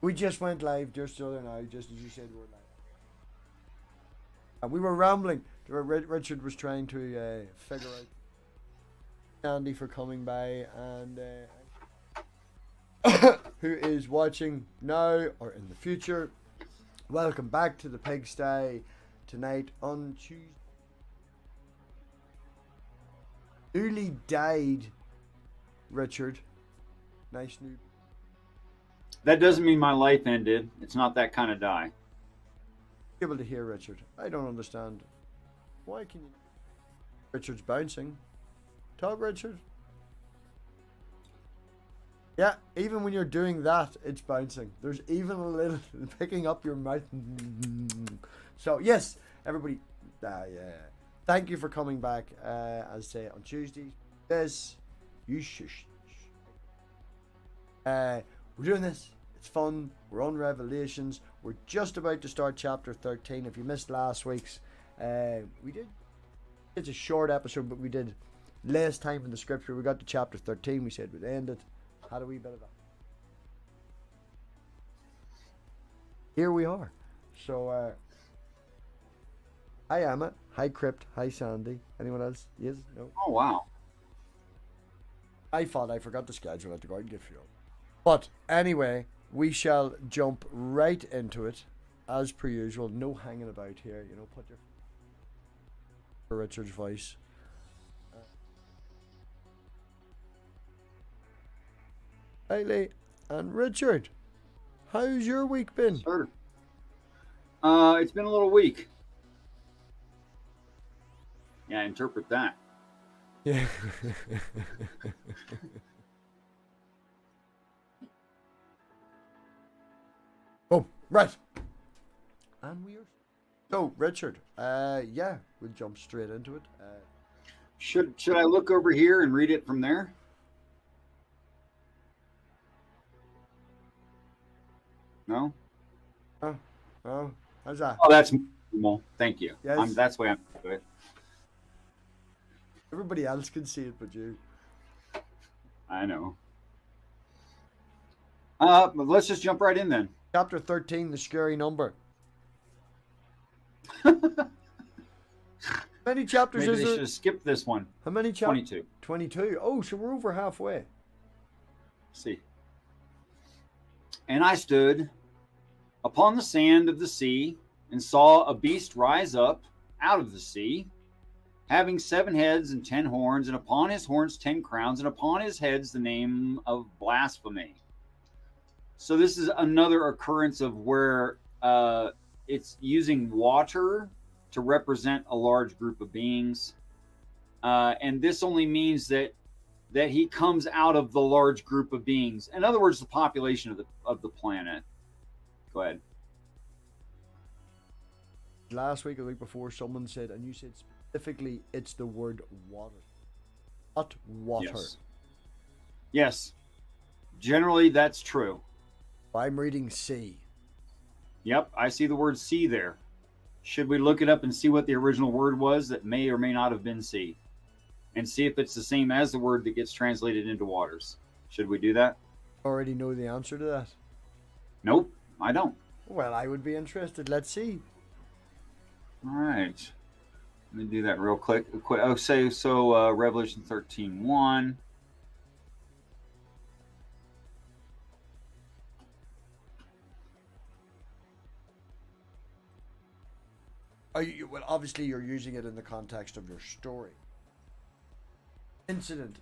We just went live just the other night, just as you said we're live. And we were rambling. Richard was trying to figure out Andy for coming by and who is watching now or in the future. Welcome back to the pigsty tonight on Tuesday. Newly died Richard. Nice new. That doesn't mean my life ended. It's not that kind of die. Able to hear Richard. I don't understand. Why can you? Richard's bouncing. Talk, Richard. Yeah, even when you're doing that, it's bouncing. There's even a little picking up your mouth. So yes, everybody. Yeah. Thank you for coming back. As I say on Tuesdays. This, you shush. We're doing this. It's fun. We're on Revelations. We're just about to start chapter 13. If you missed last week's, we did. It's a short episode, but we did less time in the scripture. We got to chapter 13. We said we'd end it. Had a wee bit of that. Here we are. So, hi Emma. Hi Crypt. Hi Sandy. Anyone else? Yes? No? Oh, wow. I thought I forgot the schedule. I had to go out and get fuel. But anyway, we shall jump right into it as per usual. No hanging about here. You know, put your for Richard's voice. Hayley and Richard, how's your week been? Sure. It's been a little weak. Yeah, interpret that. Yeah. Oh, right. And we are. So, Richard, yeah, we'll jump straight into it. Should I look over here and read it from there? No? Oh, how's that? Oh, that's normal. Thank you. Yes. That's the way I'm doing it. Everybody else can see it but you. I know. But let's just jump right in then. Chapter 13, the scary number. How many chapters Maybe is they there? should have skipped this one. How many chapters? 22. 22. Oh, so we're over halfway. See. And I stood upon the sand of the sea and saw a beast rise up out of the sea, having 7 heads and 10 horns, and upon his horns 10 crowns, and upon his heads the name of blasphemy. So this is another occurrence of where it's using water to represent a large group of beings. And this only means that he comes out of the large group of beings. In other words, the population of the planet. Go ahead. Last week or the week before, someone said, and you said specifically, it's the word water. Not water. Yes. Generally, that's true. I'm reading sea. Yep, I see the word sea there. Should we look it up and see what the original word was that may or may not have been sea? And see if it's the same as the word that gets translated into waters. Should we do that? Already know the answer to that? Nope, I don't. Well, I would be interested. Let's see. All right. Let me do that real quick. Oh, so Revelation 13:1. Well, obviously you're using it in the context of your story. Incident.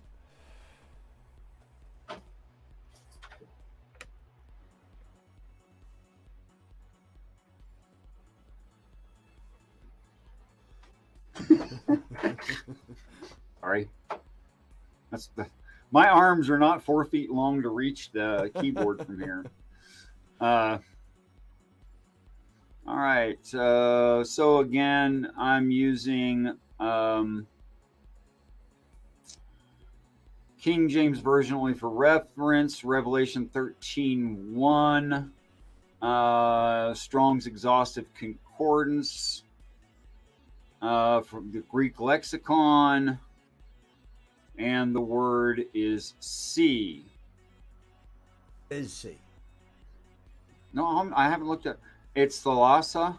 Sorry. My arms are not 4 feet long to reach the keyboard from here. All right. So again, I'm using King James Version only for reference. Revelation 13:1. Strong's Exhaustive Concordance. From the Greek lexicon. And the word is sea. Is sea. No, I haven't looked at. It's thalassa,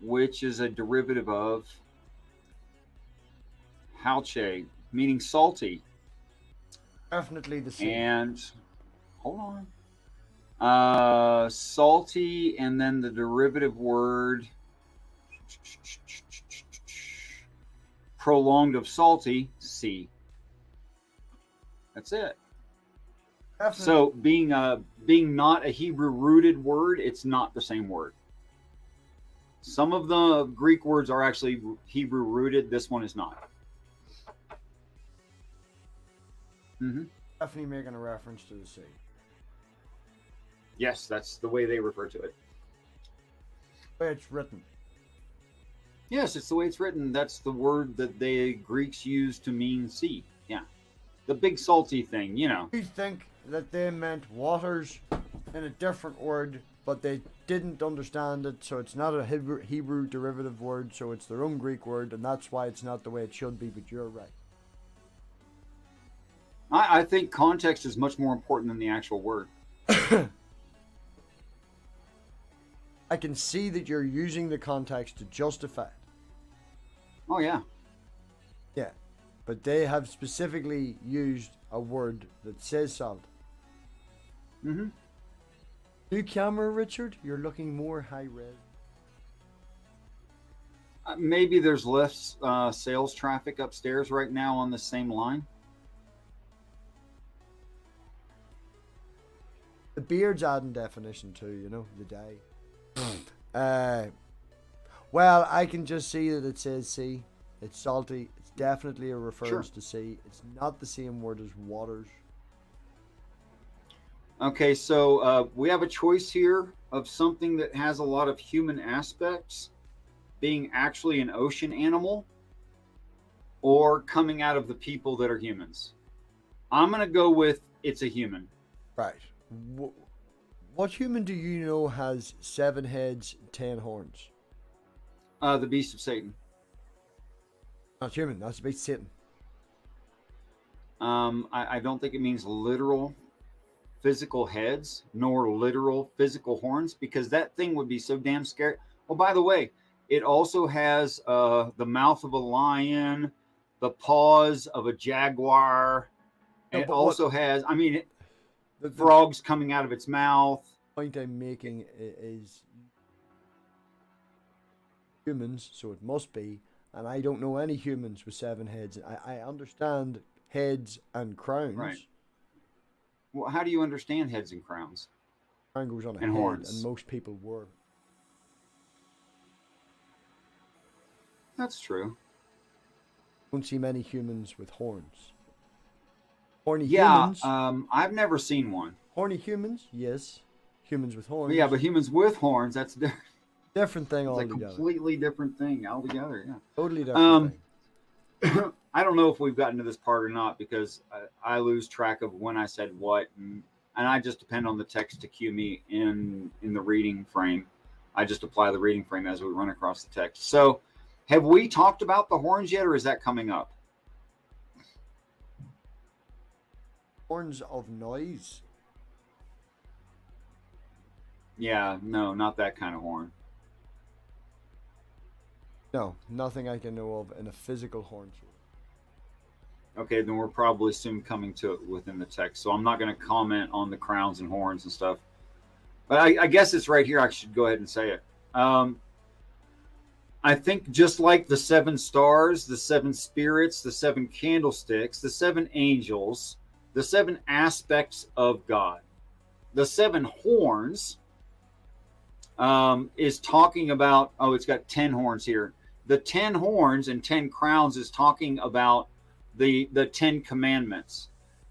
which is a derivative of halche, meaning salty. Definitely the sea. And hold on. Salty, and then the derivative word prolonged of salty, sea. That's it. Definitely. So being not a Hebrew rooted word, it's not the same word. Some of the Greek words are actually Hebrew rooted. This one is not. Definitely making a reference to the sea. Yes, that's the way they refer to it. The way it's written. Yes, it's the way it's written. That's the word that the Greeks used to mean sea. Yeah. The big salty thing, you know. You think that they meant waters in a different word, but they didn't understand it, so it's not a Hebrew derivative word, so it's their own Greek word, and that's why it's not the way it should be, but you're right. I think context is much more important than the actual word. I can see that you're using the context to justify it. Oh, yeah. Yeah, but they have specifically used a word that says salt. Mm-hmm. New camera, Richard? You're looking more high res. Maybe there's less sales traffic upstairs right now on the same line. The beard's adding definition too, you know, the day. Well, I can just see that it says sea. It's salty. It's definitely a reference to sea. It's not the same word as waters. Okay, so we have a choice here of something that has a lot of human aspects, being actually an ocean animal, or coming out of the people that are humans. I'm going to go with it's a human. Right. What human do you know has 7 heads, 10 horns? The beast of Satan. Not human. That's the beast of Satan. I don't think it means literal physical heads nor literal physical horns, because that thing would be so damn scary. Oh, by the way, it also has the mouth of a lion, the paws of a jaguar. No, it but also what, has, I mean, the frogs coming out of its mouth. point I'm making is humans, so it must be. And I don't know any humans with 7 heads. I understand heads and crowns. Right. Well, how do you understand heads and crowns? Crown goes on a and head, horns. and most people were. That's true. Don't see many humans with horns. Horny Yeah, humans. I've never seen one. Horny humans, yes. Humans with horns. Yeah, but humans with horns, that's different. Different thing It's a altogether. completely different thing altogether. Yeah. Totally different thing. I don't know if we've gotten to this part or not, because I lose track of when I said what, and I just depend on the text to cue me in the reading frame. I just apply the reading frame as we run across the text. So, have we talked about the horns yet, or is that coming up? Horns of noise. Yeah, no, not that kind of horn. No, nothing I can know of in a physical horn. Okay, then we're probably soon coming to it within the text. So I'm not going to comment on the crowns and horns and stuff. But I guess it's right here. I should go ahead and say it. I think just like the 7 stars, the 7 spirits, the 7 candlesticks, the 7 angels, the 7 aspects of God, the 7 horns is talking about, it's got 10 horns here. The 10 horns and 10 crowns is talking about the 10 commandments,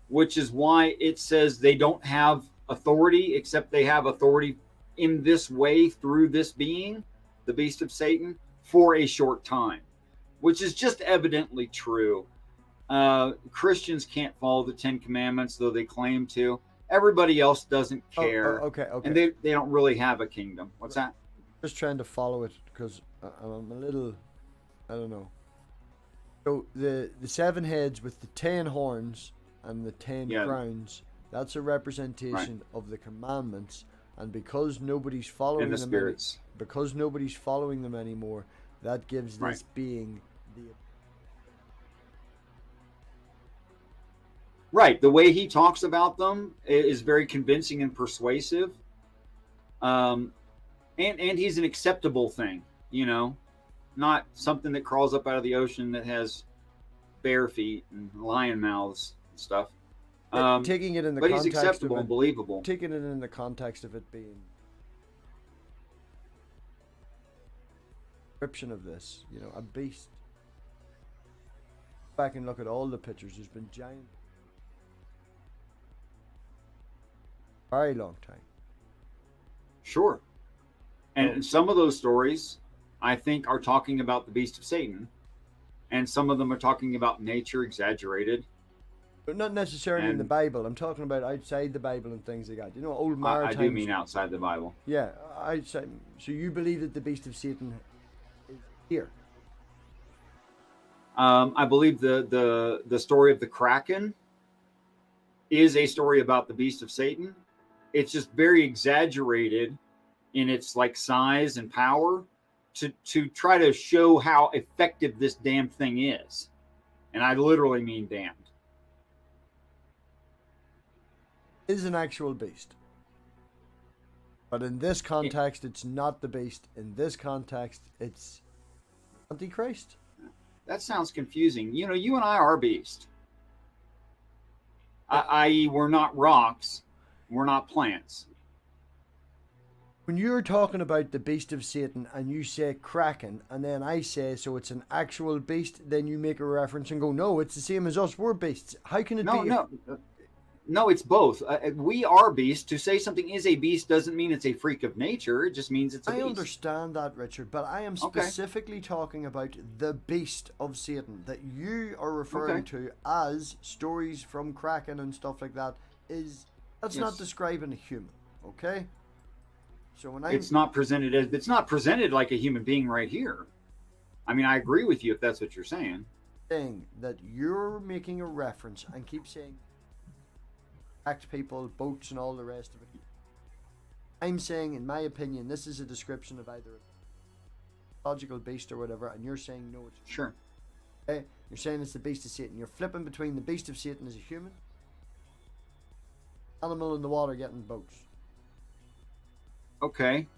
which is why it says they don't have authority, except they have authority in this way through this being, the beast of Satan, for a short time, which is just evidently true. Christians can't follow the 10 commandments, though they claim to. Everybody else doesn't care. Okay. And they don't really have a kingdom. What's that? Just trying to follow it, because I'm a little, I don't know. So the 7 heads with the 10 horns and the 10 crowns, that's a representation of the commandments, and because nobody's And following the them, spirits. because nobody's following them anymore, that gives this Right. being the. Right. The way he talks about them is very convincing and persuasive. And he's an acceptable thing, you know, not something that crawls up out of the ocean that has bare feet and lion mouths and stuff. Taking it in the But he's context acceptable of and it, believable. taking it in the context of it being description of this, you know, a beast. Back and look at all the pictures. There's been giant, very long time. Sure. And some of those stories, I think, are talking about the beast of Satan. And some of them are talking about nature exaggerated. But not necessarily in the And- Bible. I'm talking about outside the Bible and things like that. You know, old I maritime. do mean outside the Bible. Yeah, outside. So you believe that the beast of Satan is here? I believe the story of the Kraken is a story about the beast of Satan. It's just very exaggerated in its like size and power to try to show how effective this damn thing is. And I literally mean damned. Is an actual beast. But in this context, it's not the beast. In this context, it's Antichrist. That sounds confusing. You know, you and I are beast. I.e., we're not rocks. We're not plants. When you're talking about the beast of Satan and you say Kraken, and then I say, so it's an actual beast, then you make a reference and go, no, it's the same as us. We're beasts. How can it be? No, it's both. We are beasts. To say something is a beast doesn't mean it's a freak of nature. It just means it's a beast. I understand that, Richard, but I am specifically talking about the beast of Satan that you are referring to as stories from Kraken and stuff like that. That's not describing a human, okay? So when it's not presented like a human being right here. I mean, I agree with you if that's what you're saying. Saying that you're making a reference and keep saying act people, boats, and all the rest of it. I'm saying, in my opinion, this is a description of either a logical beast or whatever, and you're saying no, it's sure. Okay? You're saying it's the beast of Satan. You're flipping between the beast of Satan as a human, animal in the water getting boats. Okay,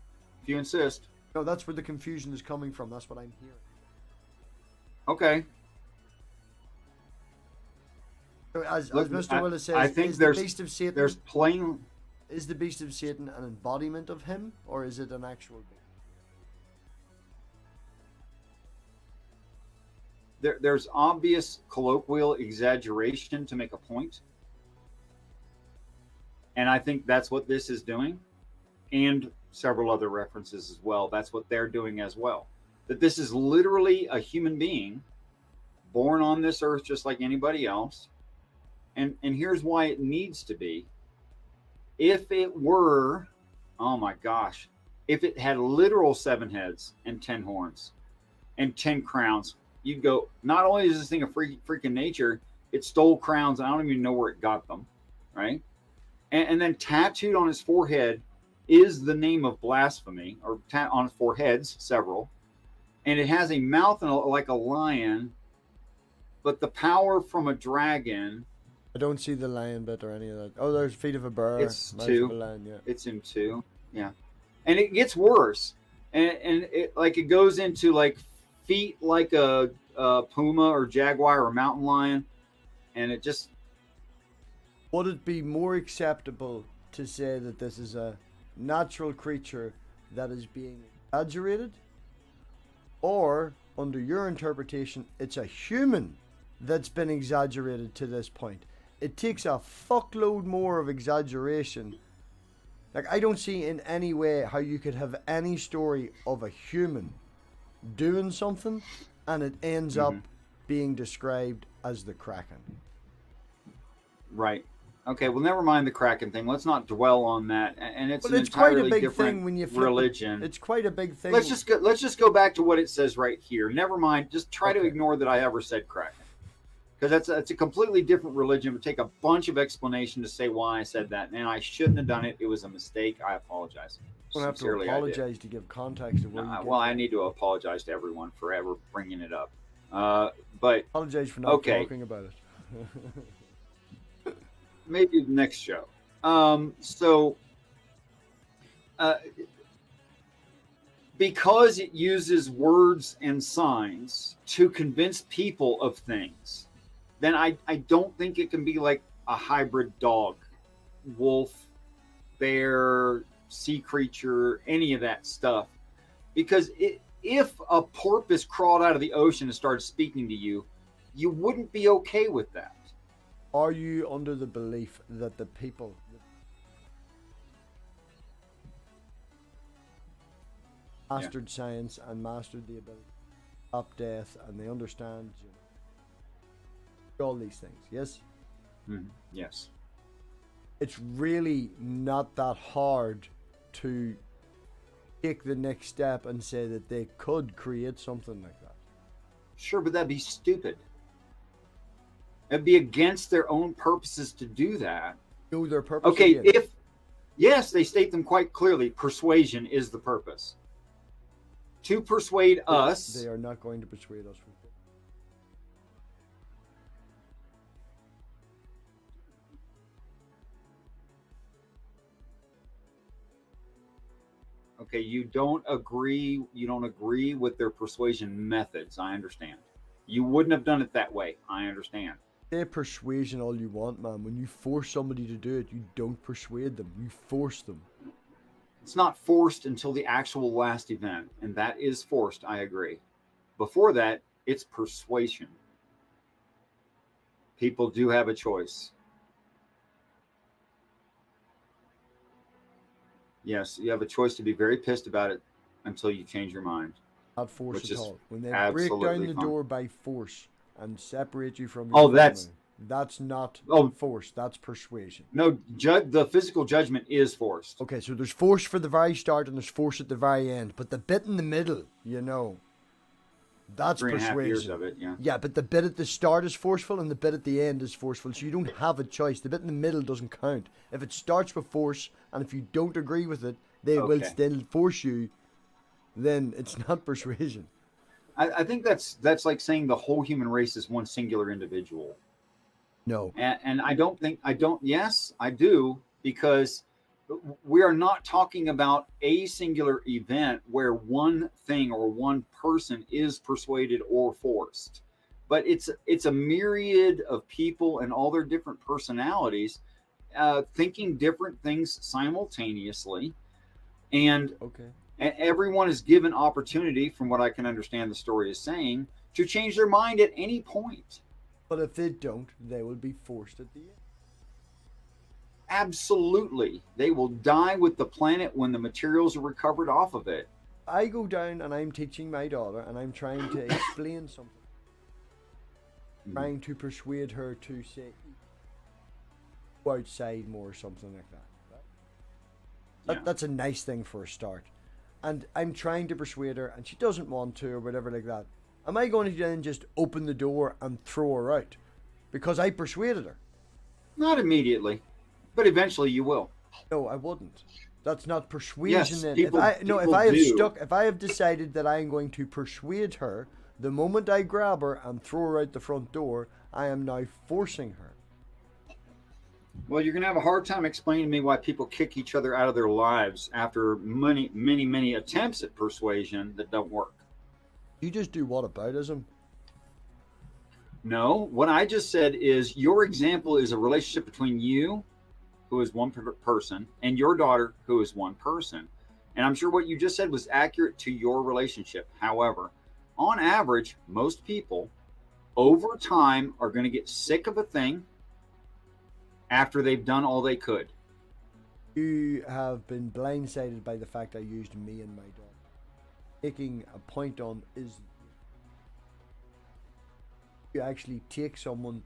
if you insist. No, that's where the confusion is coming from. That's what I'm hearing. Okay. So as Look, Mr. Willis says, I think is the beast of Satan, there's plain. is the beast of Satan an embodiment of him, or is it an actual beast? There's obvious colloquial exaggeration to make a point. And I think that's what this is doing. And several other references as well. That's what they're doing as well. That this is literally a human being born on this earth just like anybody else. And here's why it needs to be. If it were, oh my gosh, if it had literal 7 heads and 10 horns and 10 crowns, you'd go, not only is this thing a freaking nature, it stole crowns. I don't even know where it got them, right? And then tattooed on his forehead is the name of blasphemy, or on his foreheads, several. And it has a mouth and like a lion, but the power from a dragon. I don't see the lion bit or any of that. Oh, there's feet of a bear. It's mouth 2. of a lion, yeah. It's in 2. Yeah. And it gets worse. And it like it goes into like feet like a puma or jaguar or mountain lion. And it just. Would it be more acceptable to say that this is a natural creature that is being exaggerated? Or, under your interpretation, it's a human that's been exaggerated to this point? It takes a fuckload more of exaggeration. Like, I don't see in any way how you could have any story of a human doing something and it ends up being described as the Kraken. Right. Okay, well, never mind the Kraken thing. Let's not dwell on that. And it's an it's quite a entirely big different thing when you flip religion. It's quite a big thing. Let's just go back to what it says right here. Never mind. Just try to ignore that I ever said Kraken, because that's a completely different religion. It would take a bunch of explanation to say why I said that, and I shouldn't have done it. It was a mistake. I apologize. You don't have to apologize to give context of where you get well, I from. need to apologize to everyone for ever bringing it up. But Apologize for not okay. talking about it. Maybe the next show. Because it uses words and signs to convince people of things, then I don't think it can be like a hybrid dog, wolf, bear, sea creature, any of that stuff. Because if a porpoise crawled out of the ocean and started speaking to you, you wouldn't be okay with that. Are you under the belief that the people mastered science and mastered the ability to stop death, and they understand, you know, all these things? Yes? Yes. It's really not that hard to take the next step and say that they could create something like that. Sure, but that'd be stupid. It'd be against their own purposes to do that. Know their purpose. Okay, again. yes, they state them quite clearly. Persuasion is the purpose. To persuade us. They are not going to persuade us. Okay, you don't agree with their persuasion methods. I understand. You wouldn't have done it that way. I understand. Say persuasion all you want, man. When you force somebody to do it, you don't persuade them. You force them. It's not forced until the actual last event, and that is forced. I agree. Before that, it's persuasion. People do have a choice. Yes, you have a choice to be very pissed about it until you change your mind. Not force at all. When they break absolutely down the fine. door by force and separate you from your family, that's not force. That's persuasion. No, the physical judgment is forced. Okay, so there's force for the very start and there's force at the very end. But the bit in the middle, you know, that's 3.5 persuasion. years of it, yeah. Yeah, but the bit at the start is forceful and the bit at the end is forceful. So you don't have a choice. The bit in the middle doesn't count. If it starts with force and if you don't agree with it, they will still force you. Then it's not persuasion. I think that's like saying the whole human race is one singular individual. No. And yes, I do, because we are not talking about a singular event where one thing or one person is persuaded or forced. But it's a myriad of people and all their different personalities thinking different things simultaneously. And everyone is given opportunity, from what I can understand the story is saying, to change their mind at any point. But if they don't, they will be forced at the end. Absolutely. They will die with the planet when the materials are recovered off of it. I go down and I'm teaching my daughter and I'm trying to explain something. Trying to persuade her to say, go outside more or something like that. That's a nice thing for a start. And I'm trying to persuade her and she doesn't want to or whatever like that. Am I going to then just open the door and throw her out? Because I persuaded her. Not immediately, but eventually you will. No, I wouldn't. That's not persuasion. Yes, then. if I have decided that I am going to persuade her, the moment I grab her and throw her out the front door, I am now forcing her. Well, you're going to have a hard time explaining to me why people kick each other out of their lives after many attempts at persuasion that don't work. You just do whataboutism. No, what I just said is your example is a relationship between you, who is one person, and your daughter, who is one person. And I'm sure what you just said was accurate to your relationship. However, on average, most people over time are going to get sick of a thing after they've done all they could. You have been blindsided by the fact I used me and my daughter. Making a point on is you actually take someone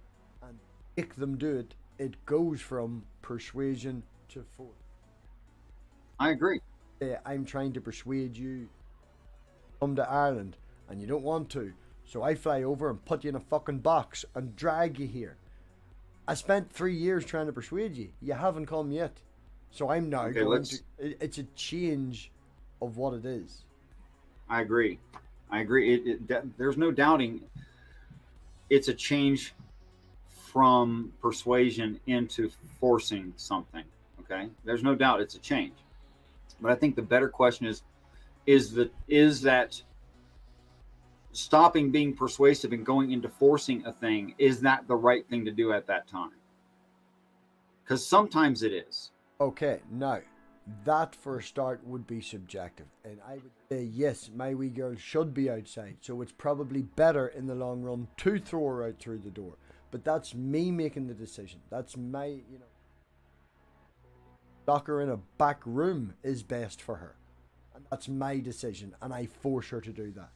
and make them do it. It goes from persuasion to force. I agree. I'm trying to persuade you to come to Ireland and you don't want to. So I fly over and put you in a fucking box and drag you here. I spent 3 years trying to persuade you. You haven't come yet. So I'm now going to... It's a change of what it is. I agree. There's no doubting it's a change from persuasion into forcing something. Okay? There's no doubt it's a change. But I think the better question is that stopping being persuasive and going into forcing a thing, is that the right thing to do at that time? Because sometimes it is. Okay, now, that for a start would be subjective. And I would say, yes, my wee girl should be outside. So it's probably better in the long run to throw her out through the door. But that's me making the decision. That's my, lock her in a back room is best for her. And that's my decision. And I force her to do that.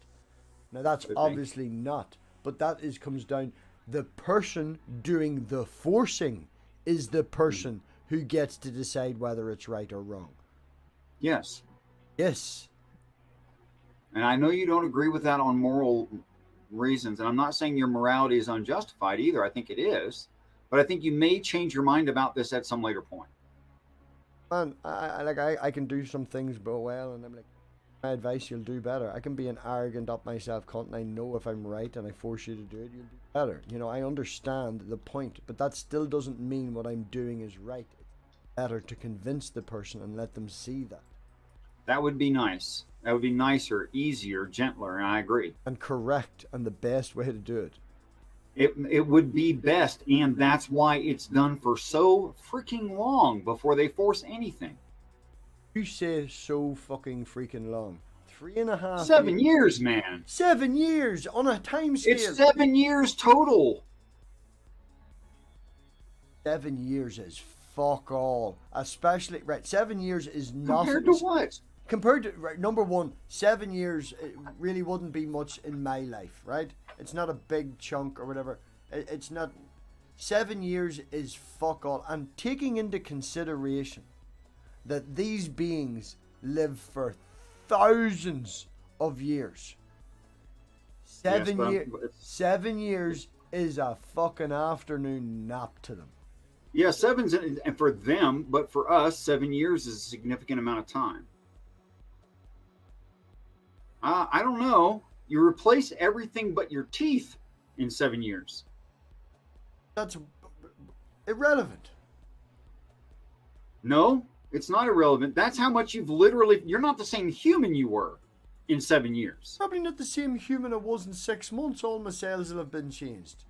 Now, that's obviously not. But that comes down, the person doing the forcing is the person who gets to decide whether it's right or wrong. Yes. Yes. And I know you don't agree with that on moral reasons. And I'm not saying your morality is unjustified either. I think it is. But I think you may change your mind about this at some later point. Man, I can do some things but well, and I'm like, my advice, you'll do better. I can be an arrogant up myself cunt, and I know if I'm right and I force you to do it, you'll do better. I understand the point, but that still doesn't mean what I'm doing is right. It's better to convince the person and let them see that. That would be nice. That would be nicer, easier, gentler, and I agree. And correct, and the best way to do it. It would be best, and that's why it's done for so freaking long before they force anything. You say so fucking freaking long. 3.5 7 years, man. 7 years on a time scale. It's 7 years total. 7 years is fuck all. Especially, right, 7 years is nothing. Compared to what? Compared to, right, number one, 7 years, it really wouldn't be much in my life, right? It's not a big chunk or whatever. It's not. 7 years is fuck all. And taking into consideration that these beings live for thousands of years. 7 years is a fucking afternoon nap to them. Yeah, seven's and for them, but for us, 7 years is a significant amount of time. I don't know. You replace everything but your teeth in 7 years. That's irrelevant. No, it's not irrelevant. That's how much you're not the same human you were in 7 years. Probably not the same human I was in 6 months. All my cells will have been changed.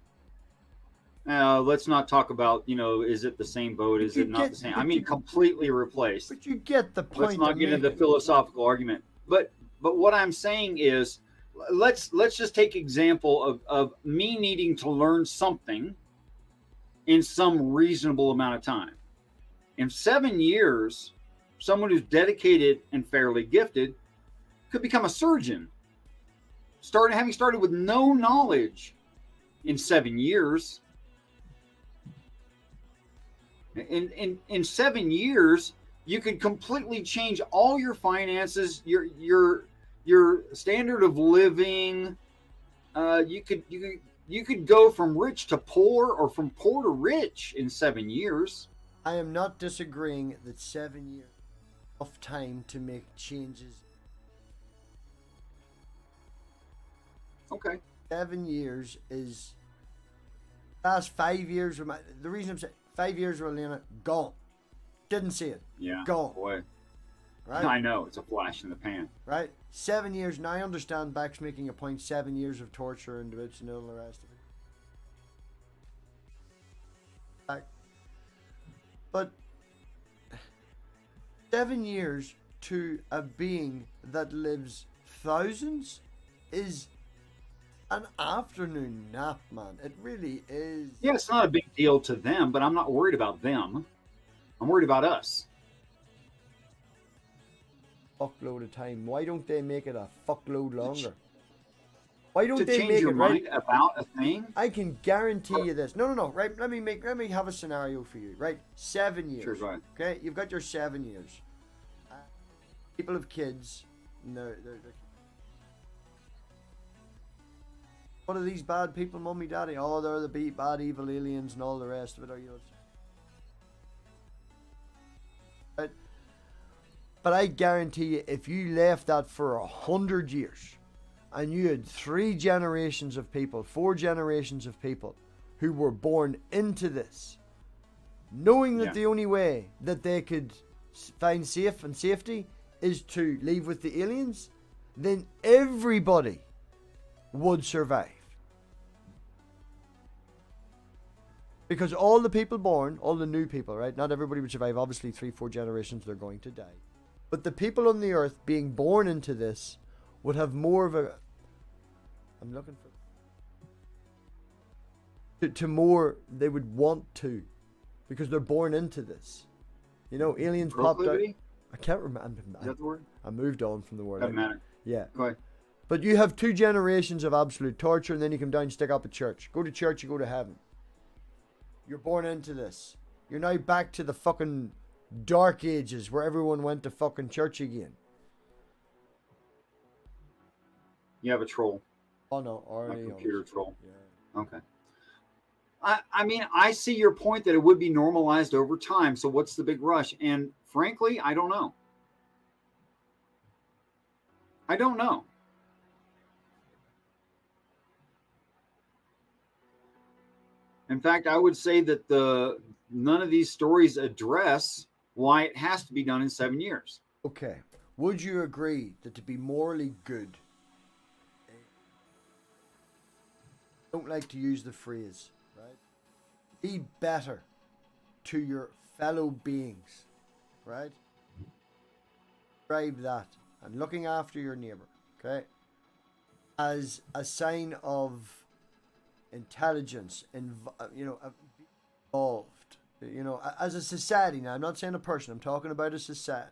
Let's not talk about, is it the same boat? Is it not the same? I mean, completely replaced. But you get the point. Let's not get into the philosophical argument. But what I'm saying is, let's just take example of me needing to learn something in some reasonable amount of time. In 7 years, someone who's dedicated and fairly gifted could become a surgeon. Having started with no knowledge in 7 years. In 7 years, you could completely change all your finances, your standard of living. You could go from rich to poor or from poor to rich in 7 years. I am not disagreeing that 7 years is enough time to make changes. Okay. 7 years is... Last 5 years, the reason I'm saying 5 years with Elena, gone. Didn't see it. Yeah. Gone. Boy. Right? I know. It's a flash in the pan. Right? 7 years. Now I understand Beck's making a point. 7 years of torture and abuse and all the rest of it. But 7 years to a being that lives thousands is an afternoon nap, man. It really is. Yeah, it's not a big deal to them, but I'm not worried about them. I'm worried about us. Fuckload of time. Why don't they make it a fuckload longer? Why don't they change make your it mind right? about a thing? I can guarantee you this. No. Right. Let me have a scenario for you. Right. 7 years. Sure, go ahead. Okay. You've got your 7 years. People have kids. And they're What are these bad people, mummy, daddy? Oh, they're the bad, evil aliens and all the rest of it. Are you? Right? But I guarantee you, if you left that for 100 years, and you had 3 generations of people, 4 generations of people, who were born into this, knowing that the only way that they could find safe and safety is to leave with the aliens, then everybody would survive. Because all the people born, all the new people, right? Not everybody would survive. Obviously, 3-4 generations, they're going to die. But the people on the earth being born into this would have more of a... I'm looking for... To more, they would want to. Because they're born into this. You know, aliens popped out. I can't remember. Is that the word? I moved on from the word. Doesn't matter. Yeah. Go ahead. But you have 2 generations of absolute torture, and then you come down and stick up a church. Go to church, you go to heaven. You're born into this. You're now back to the fucking dark ages where everyone went to fucking church again. You have a troll. Oh no, already. A computer troll. Yeah. Okay. I mean, I see your point that it would be normalized over time. So what's the big rush? And frankly, I don't know. I don't know. In fact, I would say that none of these stories address why it has to be done in 7 years. Okay. Would you agree that to be morally good, I don't like to use the phrase, right? Be better to your fellow beings, right? Describe that and looking after your neighbor, okay, as a sign of intelligence, evolved, as a society. Now, I'm not saying a person, I'm talking about a society.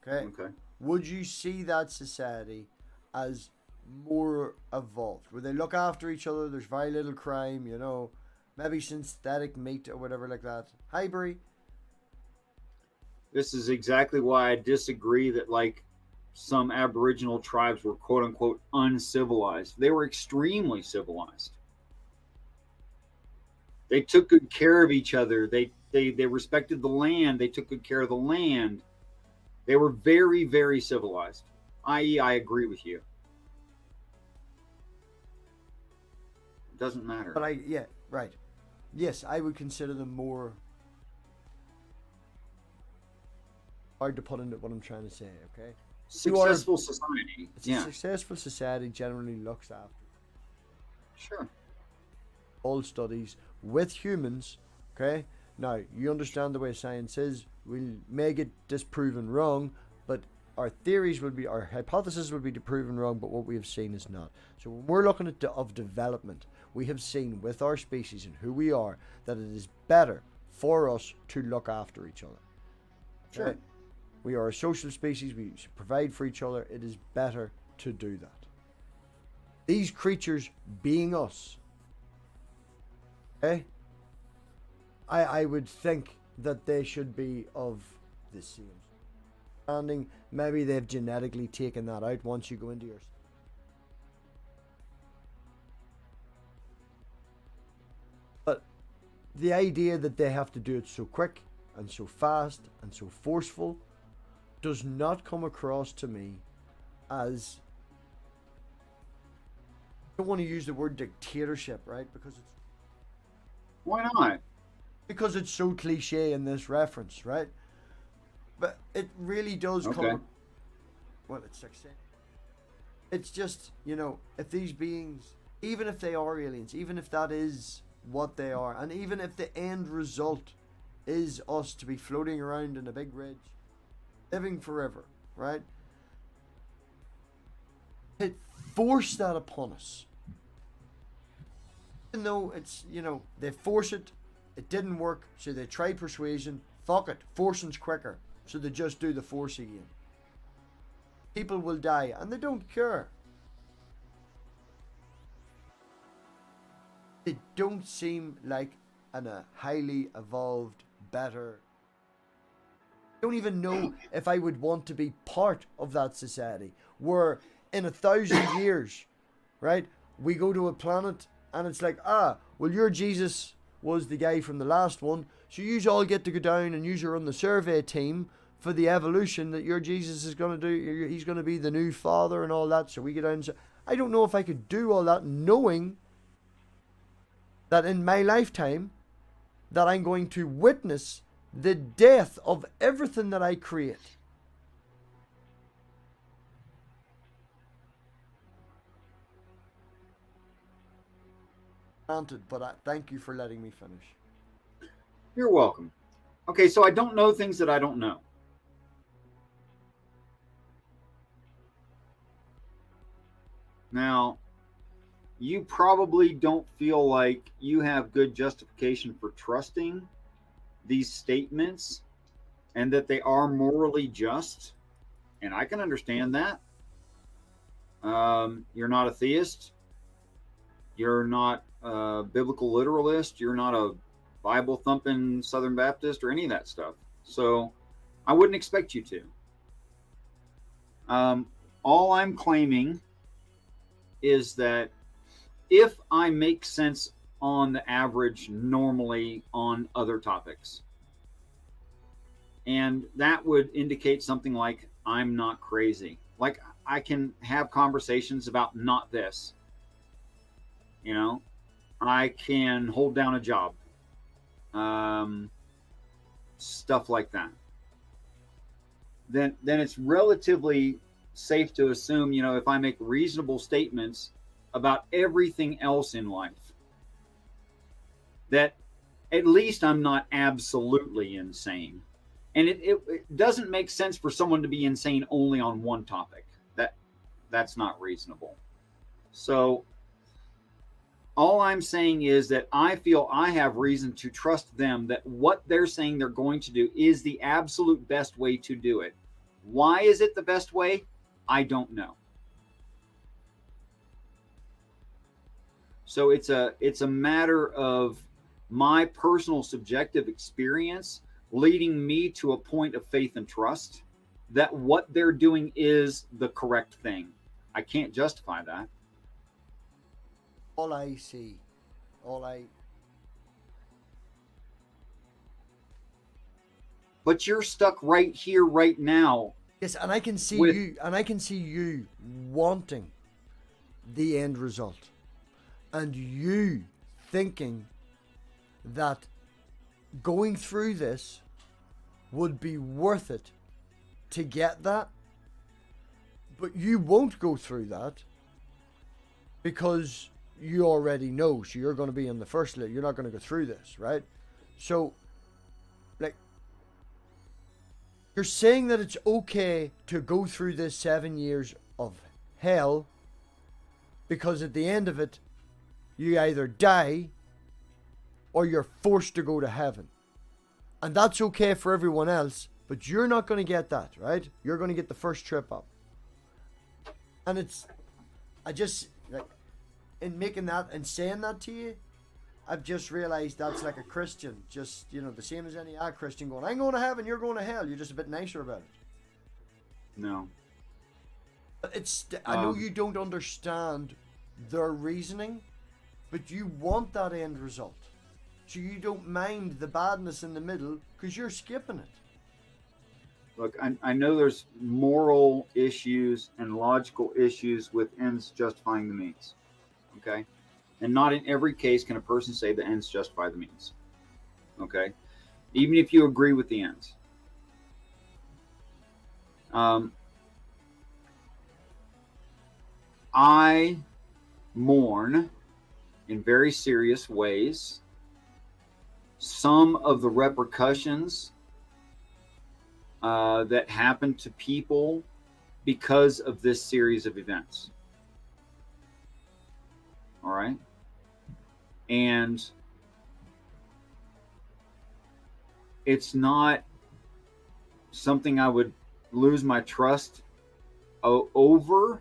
Okay? Would you see that society as more evolved? Where they look after each other, there's very little crime, maybe synthetic meat or whatever like that. Hi, Brie. This is exactly why I disagree that, like, some Aboriginal tribes were quote unquote uncivilized. They were extremely civilized. They took good care of each other. They respected the land. They took good care of the land. They were very, very civilized. I.e., I agree with you. It doesn't matter. But right. Yes, I would consider them more... Hard to put into what I'm trying to say, okay? Successful society. A successful society generally looks after. Sure. All studies with humans, okay? Now, you understand the way science is. We may get disproven wrong, but our hypothesis will be proven wrong, but what we have seen is not. So when we're looking at development, we have seen with our species and who we are that it is better for us to look after each other. Sure. Okay? We are a social species. We provide for each other. It is better to do that. These creatures being us, okay? I would think that they should be of the same standing. Maybe they've genetically taken that out once you go into your... But the idea that they have to do it so quick and so fast and so forceful does not come across to me as... I don't want to use the word dictatorship, right? Because it's... Why not? Because it's so cliche in this reference, right? But it really does come... Well, it's success. It's just, if these beings, even if they are aliens, even if that is what they are, and even if the end result is us to be floating around in a big ridge, living forever, right? It forced that upon us. Even though it's, they force it, it didn't work, so they tried persuasion. Fuck it, forcing's quicker, so they just do the force again. People will die, and they don't care. They don't seem like a highly evolved, better... I don't even know if I would want to be part of that society where in 1,000 years, right, we go to a planet and it's like, well, your Jesus was the guy from the last one, so you all get to go down and you are on the survey team for the evolution that your Jesus is going to do. He's going to be the new father and all that. So we get down and say, I don't know if I could do all that knowing that in my lifetime that I'm going to witness the death of everything that I create. Granted, but thank you for letting me finish. You're welcome. Okay, so I don't know things that I don't know. Now, you probably don't feel like you have good justification for trusting these statements and that they are morally just. And I can understand that. You're not a theist. You're not a biblical literalist. You're not a Bible thumping Southern Baptist or any of that stuff. So I wouldn't expect you to. All I'm claiming is that if I make sense on the average normally on other topics, and that would indicate something like I'm not crazy. Like I can have conversations about not this. You know, I can hold down a job. Stuff like that. Then it's relatively safe to assume, you know, if I make reasonable statements about everything else in life, that at least I'm not absolutely insane. And it doesn't make sense for someone to be insane only on one topic. That's not reasonable. So all I'm saying is that I feel I have reason to trust them that what they're saying they're going to do is the absolute best way to do it. Why is it the best way? I don't know. So it's a matter of my personal subjective experience leading me to a point of faith and trust that what they're doing is the correct thing. I can't justify that. All I see, But you're stuck right here, right now. Yes, and I can see you wanting the end result. And you thinking that going through this would be worth it to get that. But you won't go through that because you already know. So you're going to be in the first list. You're not going to go through this, right? So, like, you're saying that it's okay to go through this 7 years of hell because at the end of it, you either die or you're forced to go to heaven. And that's okay for everyone else, but you're not going to get that, right? You're going to get the first trip up. And I just, like, in making that and saying that to you, I've just realized that's like a Christian, just, you know, the same as any other Christian going, I'm going to heaven, you're going to hell. You're just a bit nicer about it. No. I know you don't understand their reasoning, but you want that end result. So you don't mind the badness in the middle because you're skipping it. Look, I know there's moral issues and logical issues with ends justifying the means. Okay? And not in every case can a person say the ends justify the means. Okay? Even if you agree with the ends. I mourn in very serious ways some of the repercussions that happen to people because of this series of events. All right? And it's not something I would lose my trust over,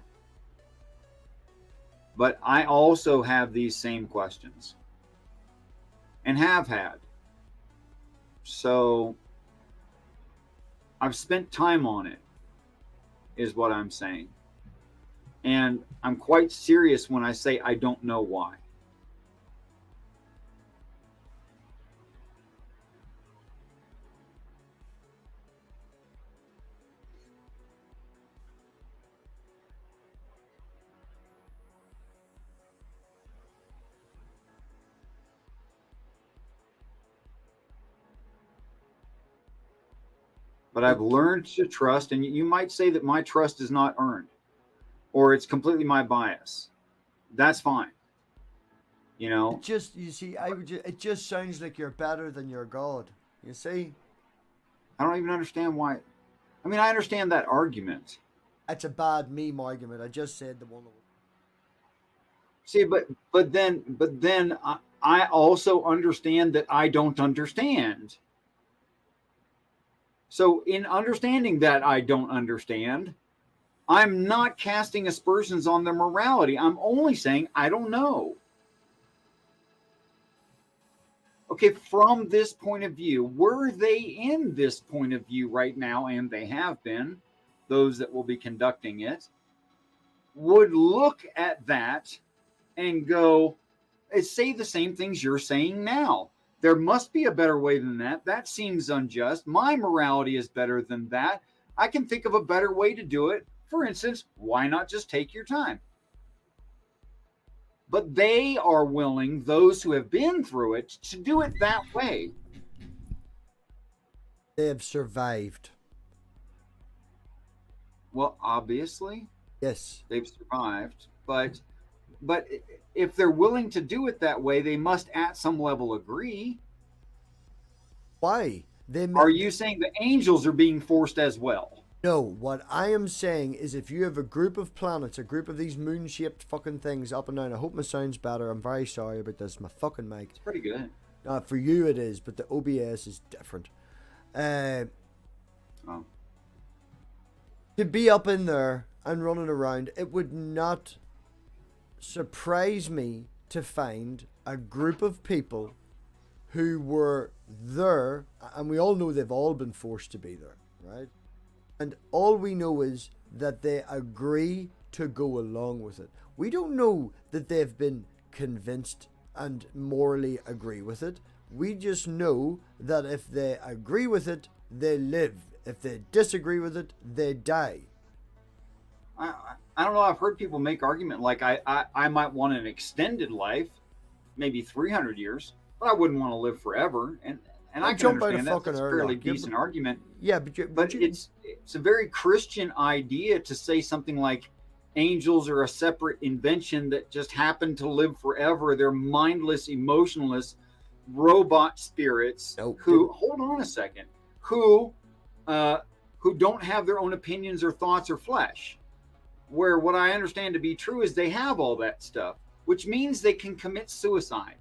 but I also have these same questions and have had. So I've spent time on it, is what I'm saying. And I'm quite serious when I say I don't know why. But I've learned to trust, and you might say that my trust is not earned, or it's completely my bias. That's fine. You know, It just, you see, it just sounds like you're better than your God. You see? I don't even understand why. I mean, I understand that argument. It's a bad meme argument. I just said the one. See, but then I also understand that I don't understand. So in understanding that I don't understand, I'm not casting aspersions on their morality. I'm only saying I don't know. Okay, from this point of view, were they in this point of view right now, and they have been, those that will be conducting it, would look at that and go, say the same things you're saying now. There must be a better way than that. That seems unjust. My morality is better than that. I can think of a better way to do it. For instance, why not just take your time? But they are willing, those who have been through it, to do it that way. They have survived. Well, obviously, Yes. they've survived. But if they're willing to do it that way, they must at some level agree. Why? Are you saying the angels are being forced as well? No, what I am saying is if you have a group of planets, a group of these moon-shaped fucking things up and down, I hope my sound's better. I'm very sorry about this. My fucking mic. It's pretty good. For you it is, but the OBS is different. To be up in there and running around, it would not surprise me to find a group of people who were there, and we all know they've all been forced to be there, right? And all we know is that they agree to go along with it. We don't know that they've been convinced and morally agree with it. We just know that if they agree with it, they live. If they disagree with it, they die. I don't know. I've heard people make argument like I might want an extended life, maybe 300 years, but I wouldn't want to live forever. And I can understand that. That's a fairly decent argument. Yeah, but it's a very Christian idea to say something like angels are a separate invention that just happen to live forever. They're mindless, emotionless robot spirits who, hold on a second, who don't have their own opinions or thoughts or flesh. Where what I understand to be true is they have all that stuff, which means they can commit suicide.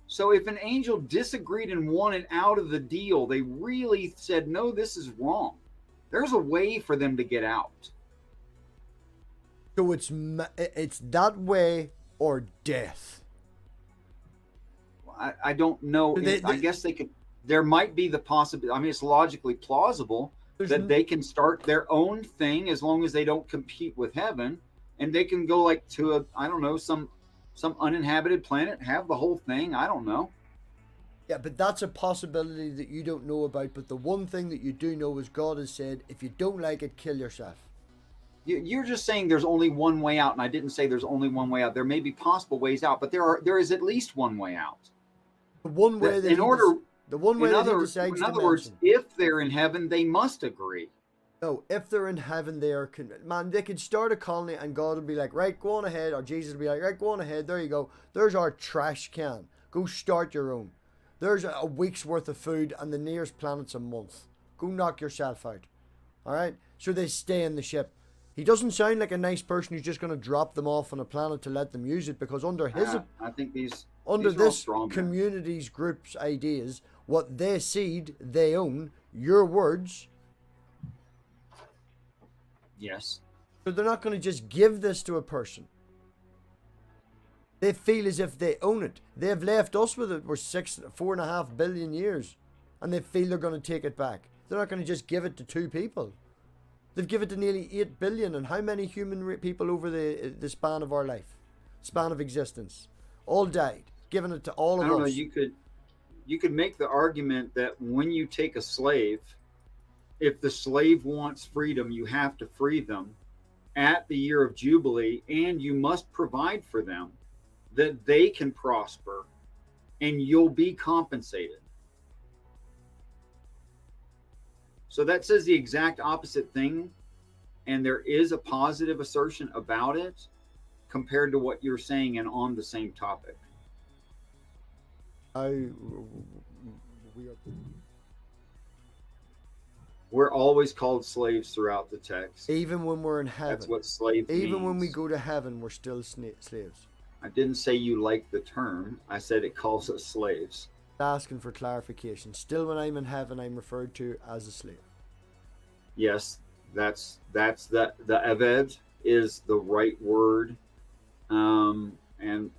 So if an angel disagreed and wanted out of the deal, they really said, no, this is wrong. There's a way for them to get out. So it's that way or death. I don't know. I guess they could. There might be the possibility. I mean, it's logically plausible that they can start their own thing as long as they don't compete with heaven, and they can go like to some uninhabited planet, have the whole thing. I don't know. Yeah, but that's a possibility that you don't know about. But the one thing that you do know is God has said, if you don't like it, kill yourself. You're just saying there's only one way out, and I didn't say there's only one way out. There may be possible ways out, but there is at least one way out. The one way that in other words, if they're in heaven, they must agree. No, if they're in heaven, they are man. They could start a colony, and God would be like, right, go on ahead, or Jesus would be like, right, go on ahead. There you go. There's our trash can. Go start your own. There's a week's worth of food, and the nearest planet's a month. Go knock yourself out. All right. So they stay in the ship. He doesn't sound like a nice person who's just going to drop them off on a planet to let them use it, because under his, I think this community's group's ideas, what they seed, they own. Your words. Yes. So they're not going to just give this to a person. They feel as if they own it. They've left us with it for 4.5 billion years, and they feel they're going to take it back. They're not going to just give it to two people. They've given to nearly 8 billion. And how many people over the span of our life, span of existence, all died, giving it to all I of don't know. us. You could make the argument that when you take a slave, if the slave wants freedom, you have to free them at the year of Jubilee, and you must provide for them that they can prosper and you'll be compensated. So that says the exact opposite thing, and there is a positive assertion about it compared to what you're saying and on the same topic. We're always called slaves throughout the text. Even when we're in heaven. That's what slave means. Even when we go to heaven, we're still slaves. I didn't say you like the term. I said it calls us slaves. Asking for clarification. Still, when I'm in heaven, I'm referred to as a slave. Yes, that's the eved is the right word, and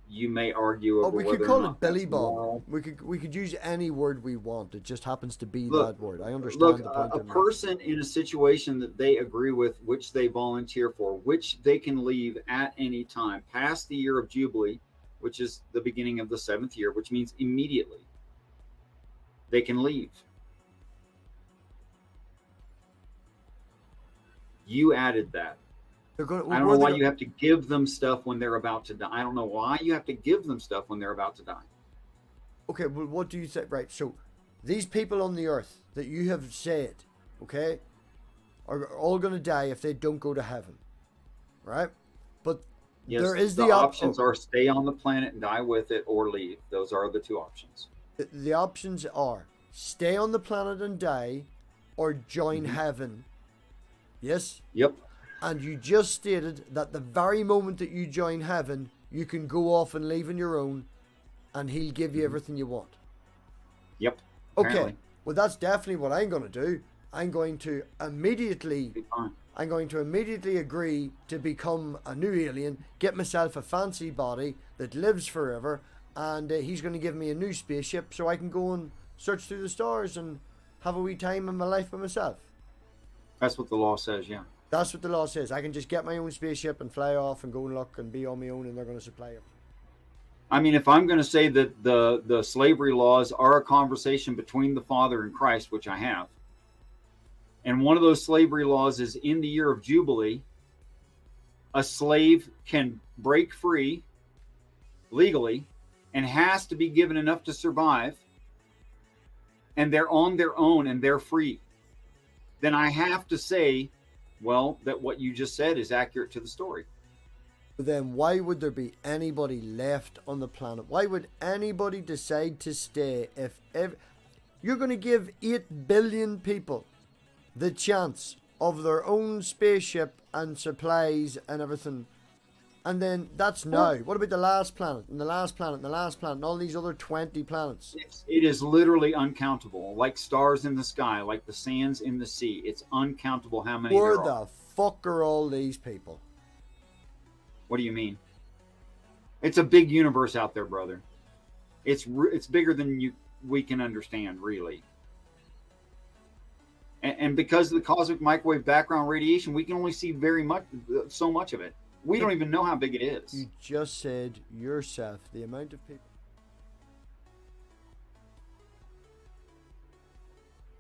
you may argue over we whether could call or not it Billy that's Bob. moral. We could use any word we want. It just happens to be Look, that word. I understand Look, the point. a person in a situation that they agree with, which they volunteer for, which they can leave at any time, past the year of Jubilee, which is the beginning of the 7th year, which means immediately they can leave. You added that. I don't know why you have to give them stuff when they're about to die. I don't know why you have to give them stuff when they're about to die. Okay, well, what do you say? Right, so these people on the earth that you have said, okay, are all going to die if they don't go to heaven, right? But yes, there is the options are stay on the planet and die with it, or leave. Those are the two options. The options are stay on the planet and die, or join heaven. Yes? Yep. And you just stated that the very moment that you join heaven, you can go off and leave on your own, and he'll give you everything you want. Yep. Okay. Apparently. Well, that's definitely what I'm going to do. I'm going to immediately agree to become a new alien, get myself a fancy body that lives forever, and he's going to give me a new spaceship so I can go and search through the stars and have a wee time in my life by myself. That's what the law says, yeah. That's what the law says. I can just get my own spaceship and fly off and go and look and be on my own, and they're going to supply it. I mean, if I'm going to say that the slavery laws are a conversation between the Father and Christ, which I have, and one of those slavery laws is in the year of Jubilee, a slave can break free legally and has to be given enough to survive, and they're on their own and they're free, then I have to say, well, that what you just said is accurate to the story. Then why would there be anybody left on the planet? Why would anybody decide to stay if you're going to give 8 billion people the chance of their own spaceship and supplies and everything? And then that's now. What about the last planet and the last planet and the last planet and all these other 20 planets? It is literally uncountable, like stars in the sky, like the sands in the sea. It's uncountable how many Where there are. the fuck are all these people? What do you mean? It's a big universe out there, brother. It's bigger than we can understand, really. And because of the cosmic microwave background radiation, we can only see so much of it. We don't even know how big it is. You just said yourself the amount of people.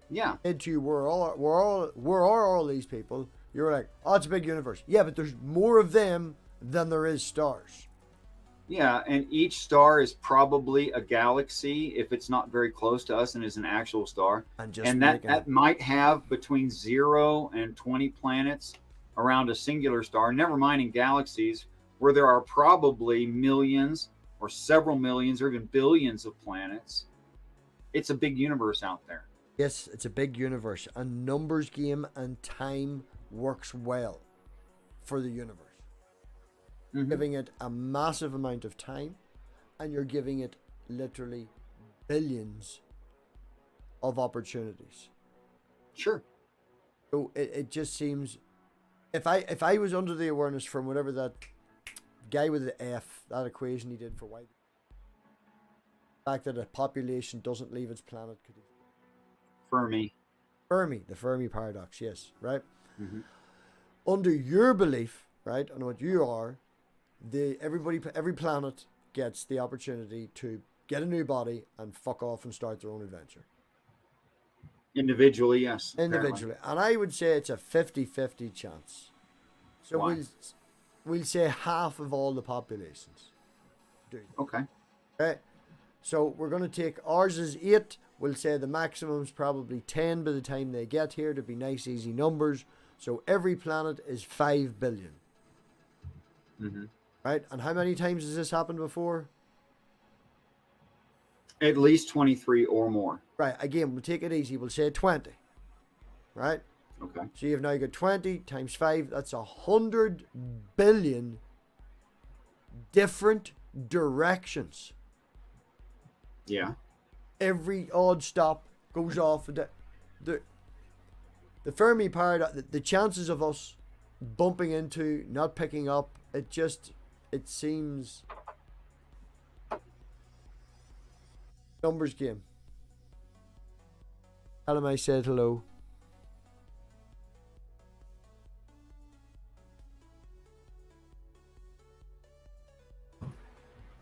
Yeah. Said to you, where are all these people? You're like, oh, it's a big universe. Yeah, but there's more of them than there is stars. Yeah, and each star is probably a galaxy if it's not very close to us and is an actual star. And that might have between 0 and 20 planets around a singular star, never mind in galaxies where there are probably millions or several millions or even billions of planets. It's a big universe out there. Yes, it's a big universe. A numbers game and time works well for the universe. Mm-hmm. Giving it a massive amount of time, and you're giving it literally billions of opportunities. Sure. So it just seems, if I was under the awareness from whatever that guy with the F, that equation he did for why the fact that a population doesn't leave its planet could Fermi, the Fermi paradox, yes, right? Mm-hmm. Under your belief, right, and what you are, every planet gets the opportunity to get a new body and fuck off and start their own adventure. Individually, yes. Individually. Apparently. And I would say it's a 50-50 chance. So Why? we'll say half of all the populations do. Okay. Okay. So we're going to take ours is 8. We'll say the maximum's probably 10 by the time they get here to be nice, easy numbers. So every planet is 5 billion. Mm-hmm. Right? And how many times has this happened before? At least 23 or more. Right. Again, we'll take it easy. We'll say 20. Right? Okay. So you've now got 20 times 5. That's 100 billion different directions. Yeah. Every odd stop goes off. The Fermi paradox, the chances of us bumping into, not picking up, it seems numbers game. Tell him I said hello.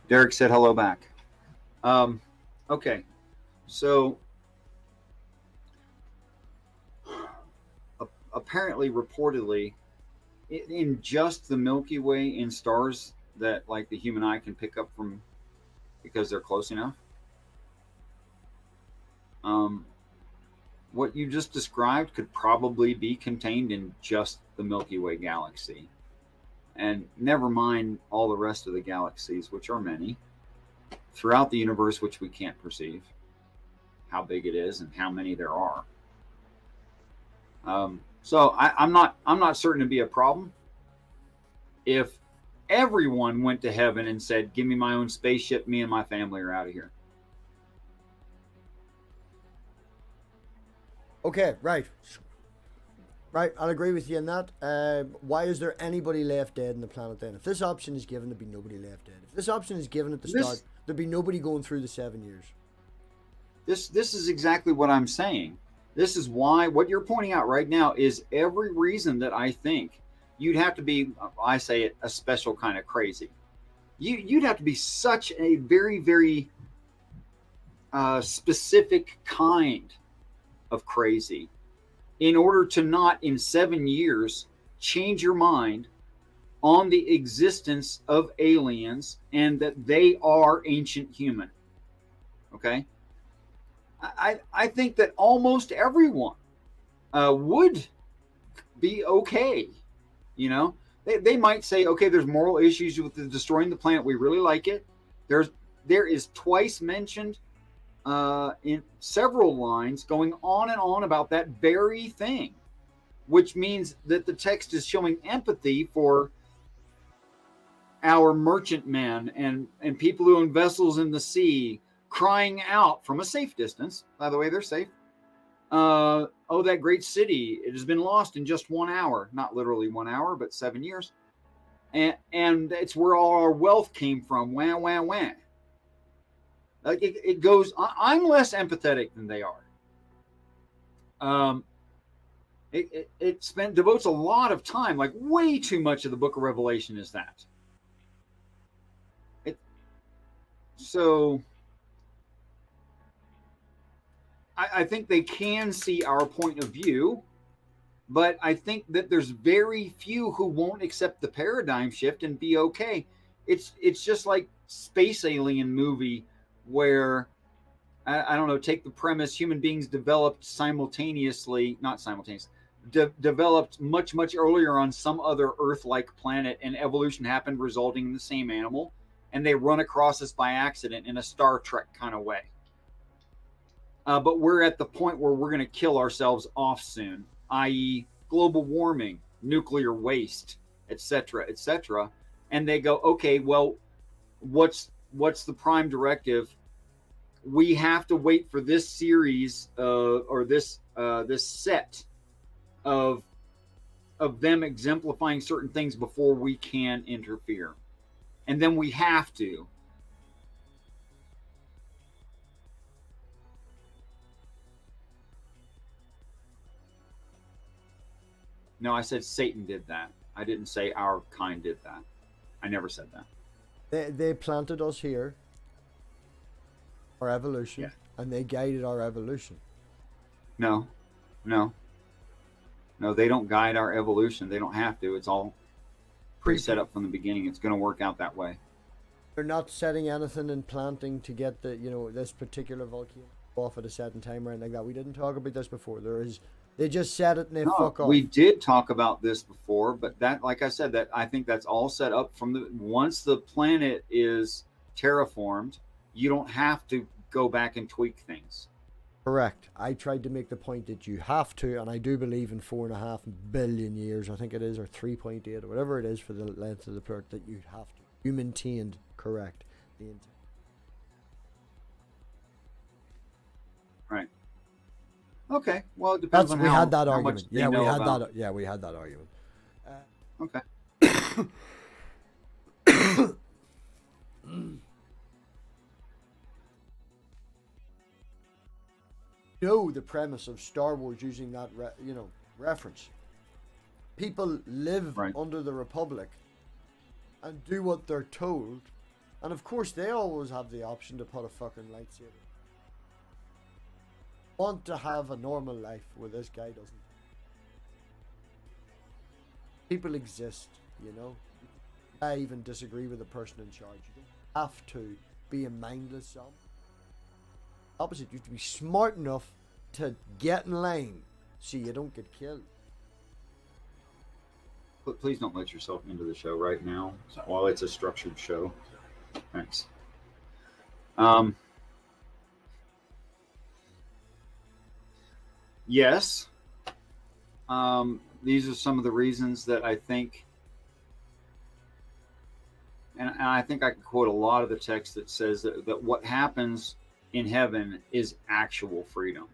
Derek said hello back. Okay. So apparently, reportedly, in just the Milky Way, in stars that like the human eye can pick up from because they're close enough, what you just described could probably be contained in just the Milky Way galaxy. And never mind all the rest of the galaxies, which are many, throughout the universe, which we can't perceive how big it is and how many there are. So I'm not certain to be a problem. If everyone went to heaven and said, "Give me my own spaceship, me and my family are out of here." Okay, right. Right, I'll agree with you on that. Why is there anybody left dead on the planet then? If this option is given, there'd be nobody left dead. If this option is given at the start, there'd be nobody going through the 7 years. This is exactly what I'm saying. This is why what you're pointing out right now is every reason that I think you'd have to be, I say it, a special kind of crazy. You'd have to be such a very, very specific kind of crazy in order to not in 7 years change your mind on the existence of aliens and that they are ancient human. Okay? I think that almost everyone would be okay. You know, they might say, okay, there's moral issues with destroying the planet. We really like it. There is twice mentioned in several lines going on and on about that very thing, which means that the text is showing empathy for our merchantmen and people who own vessels in the sea, crying out from a safe distance. By the way, they're safe. Oh, that great city, it has been lost in just 1 hour. Not literally 1 hour, but 7 years. And it's where all our wealth came from. Wah, wah, wah. Like it goes, I'm less empathetic than they are. It devotes a lot of time, like way too much of the book of Revelation is that. So I think they can see our point of view, but I think that there's very few who won't accept the paradigm shift and be okay. It's just like space alien movie where I don't know, take the premise, human beings developed simultaneously, not simultaneously, developed much, much earlier on some other Earth-like planet, and evolution happened resulting in the same animal, and they run across us by accident in a Star Trek kind of way. But we're at the point where we're going to kill ourselves off soon, i.e. global warming, nuclear waste, etc., etc. And they go, okay, well, what's the prime directive? We have to wait for this series or this set of them exemplifying certain things before we can interfere. And then we have to. No, I said Satan did that. I didn't say our kind did that. I never said that. They planted us here, our evolution, Yeah. and they guided our evolution. No, no, no. They don't guide our evolution. They don't have to. It's all pre-set up from the beginning. It's going to work out that way. They're not setting anything and planting to get the, this particular volcano off at a certain time or anything like that. We didn't talk about this before. They just set it and they fuck off. We did talk about this before, but that, like I said, that I think that's all set up from once the planet is terraformed, you don't have to go back and tweak things. Correct. I tried to make the point that you have to, and I do believe in 4.5 billion years, I think it is, or 3.8, or whatever it is for the length of the planet, that you have to. You maintained correct. Right. Okay. Well, it depends on we how, had that how argument. much Yeah, they we know had about. that. Yeah, we had that argument. Okay. The premise of Star Wars using that reference. People live Right. under the Republic and do what they're told, and of course they always have the option to put a fucking lightsaber. Want to have a normal life where this guy doesn't. People exist, I even disagree with the person in charge. You don't have to be a mindless zombie. Opposite, you have to be smart enough to get in line so you don't get killed. Please don't let yourself into the show right now while it's a structured show. Thanks. Yes. These are some of the reasons that I think, and I think I can quote a lot of the text that says that what happens in heaven is actual freedom.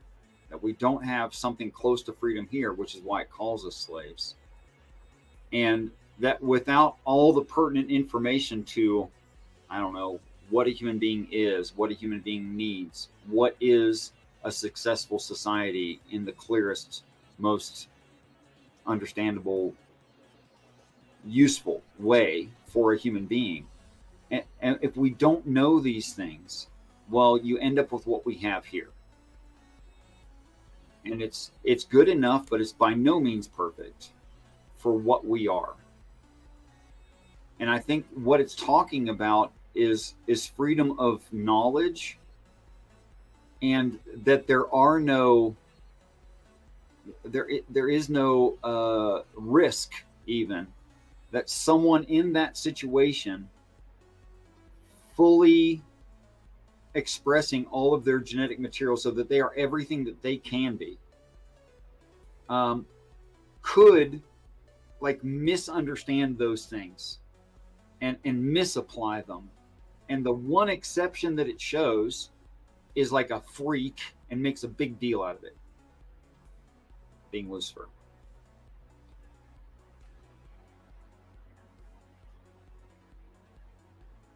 That we don't have something close to freedom here, which is why it calls us slaves. And that without all the pertinent information to, I don't know, what a human being is, what a human being needs, what is a successful society in the clearest, most understandable, useful way for a human being. And if we don't know these things, well, you end up with what we have here. And it's good enough, but it's by no means perfect for what we are. And I think what it's talking about is freedom of knowledge, and that there is no risk even that someone in that situation fully expressing all of their genetic material so that they are everything that they can be could misunderstand those things and misapply them. And the one exception that it shows is like a freak and makes a big deal out of it, being Lucifer.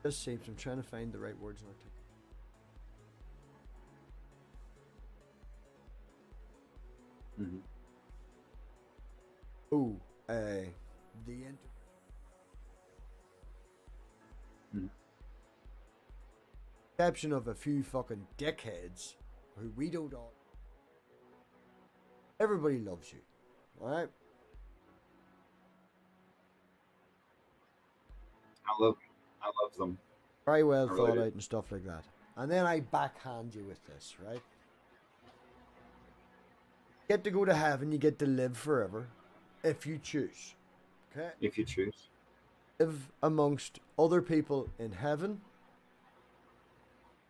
This seems, I'm trying to find the right words now. Mm-hmm. Oh, exception of a few fucking dickheads who we don't all. Everybody loves you, alright? I love them. Very well I thought really out and stuff like that. And then I backhand you with this, right? You get to go to heaven, you get to live forever, if you choose. Okay? If you choose. Live amongst other people in heaven,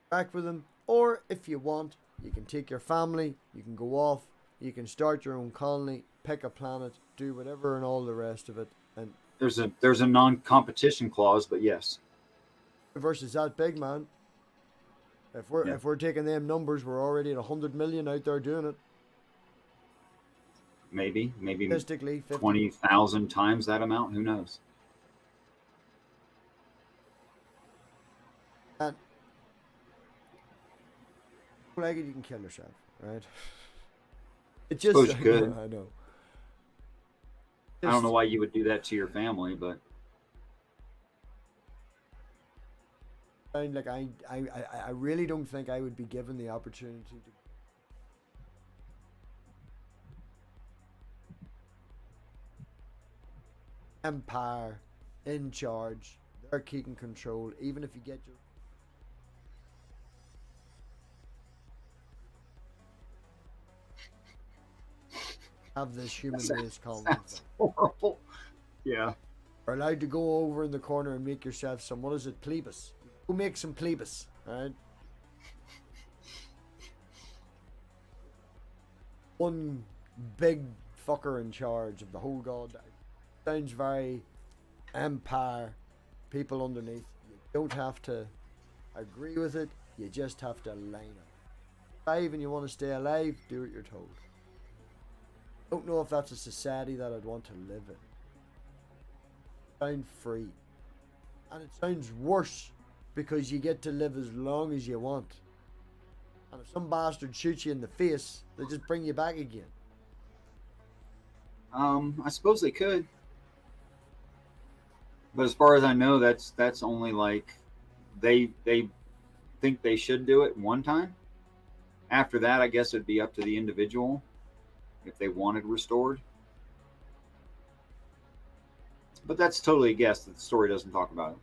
back with them, or if you want, you can take your family, you can go off, you can start your own colony, pick a planet, do whatever and all the rest of it. And there's a non-competition clause, but yes. the universe is that big, man. If we're taking them numbers, we're already at 100 million out there doing it. Maybe Statistically, 20,000 times that amount. Who knows? And like it, you can kill yourself, right? It just Suppose you could. I know. I don't know why you would do that to your family, but like I really don't think I would be given the opportunity to empire in charge. They're keeping control, even if you get your have this human race conflict. horrible. Yeah. Are allowed to go over in the corner and make yourself some, what is it, plebis? Go make some plebis, alright? One big fucker in charge of the whole god. Sounds very empire. People underneath. You don't have to agree with it. You just have to line up. Alive and you want to stay alive, do what you're told. Don't know if that's a society that I'd want to live in. Sound free. And it sounds worse because you get to live as long as you want. And if some bastard shoots you in the face, they just bring you back again. I suppose they could. But as far as I know, that's only like they think they should do it one time. After that, I guess it'd be up to the individual if they wanted restored. But that's totally a guess that the story doesn't talk about it.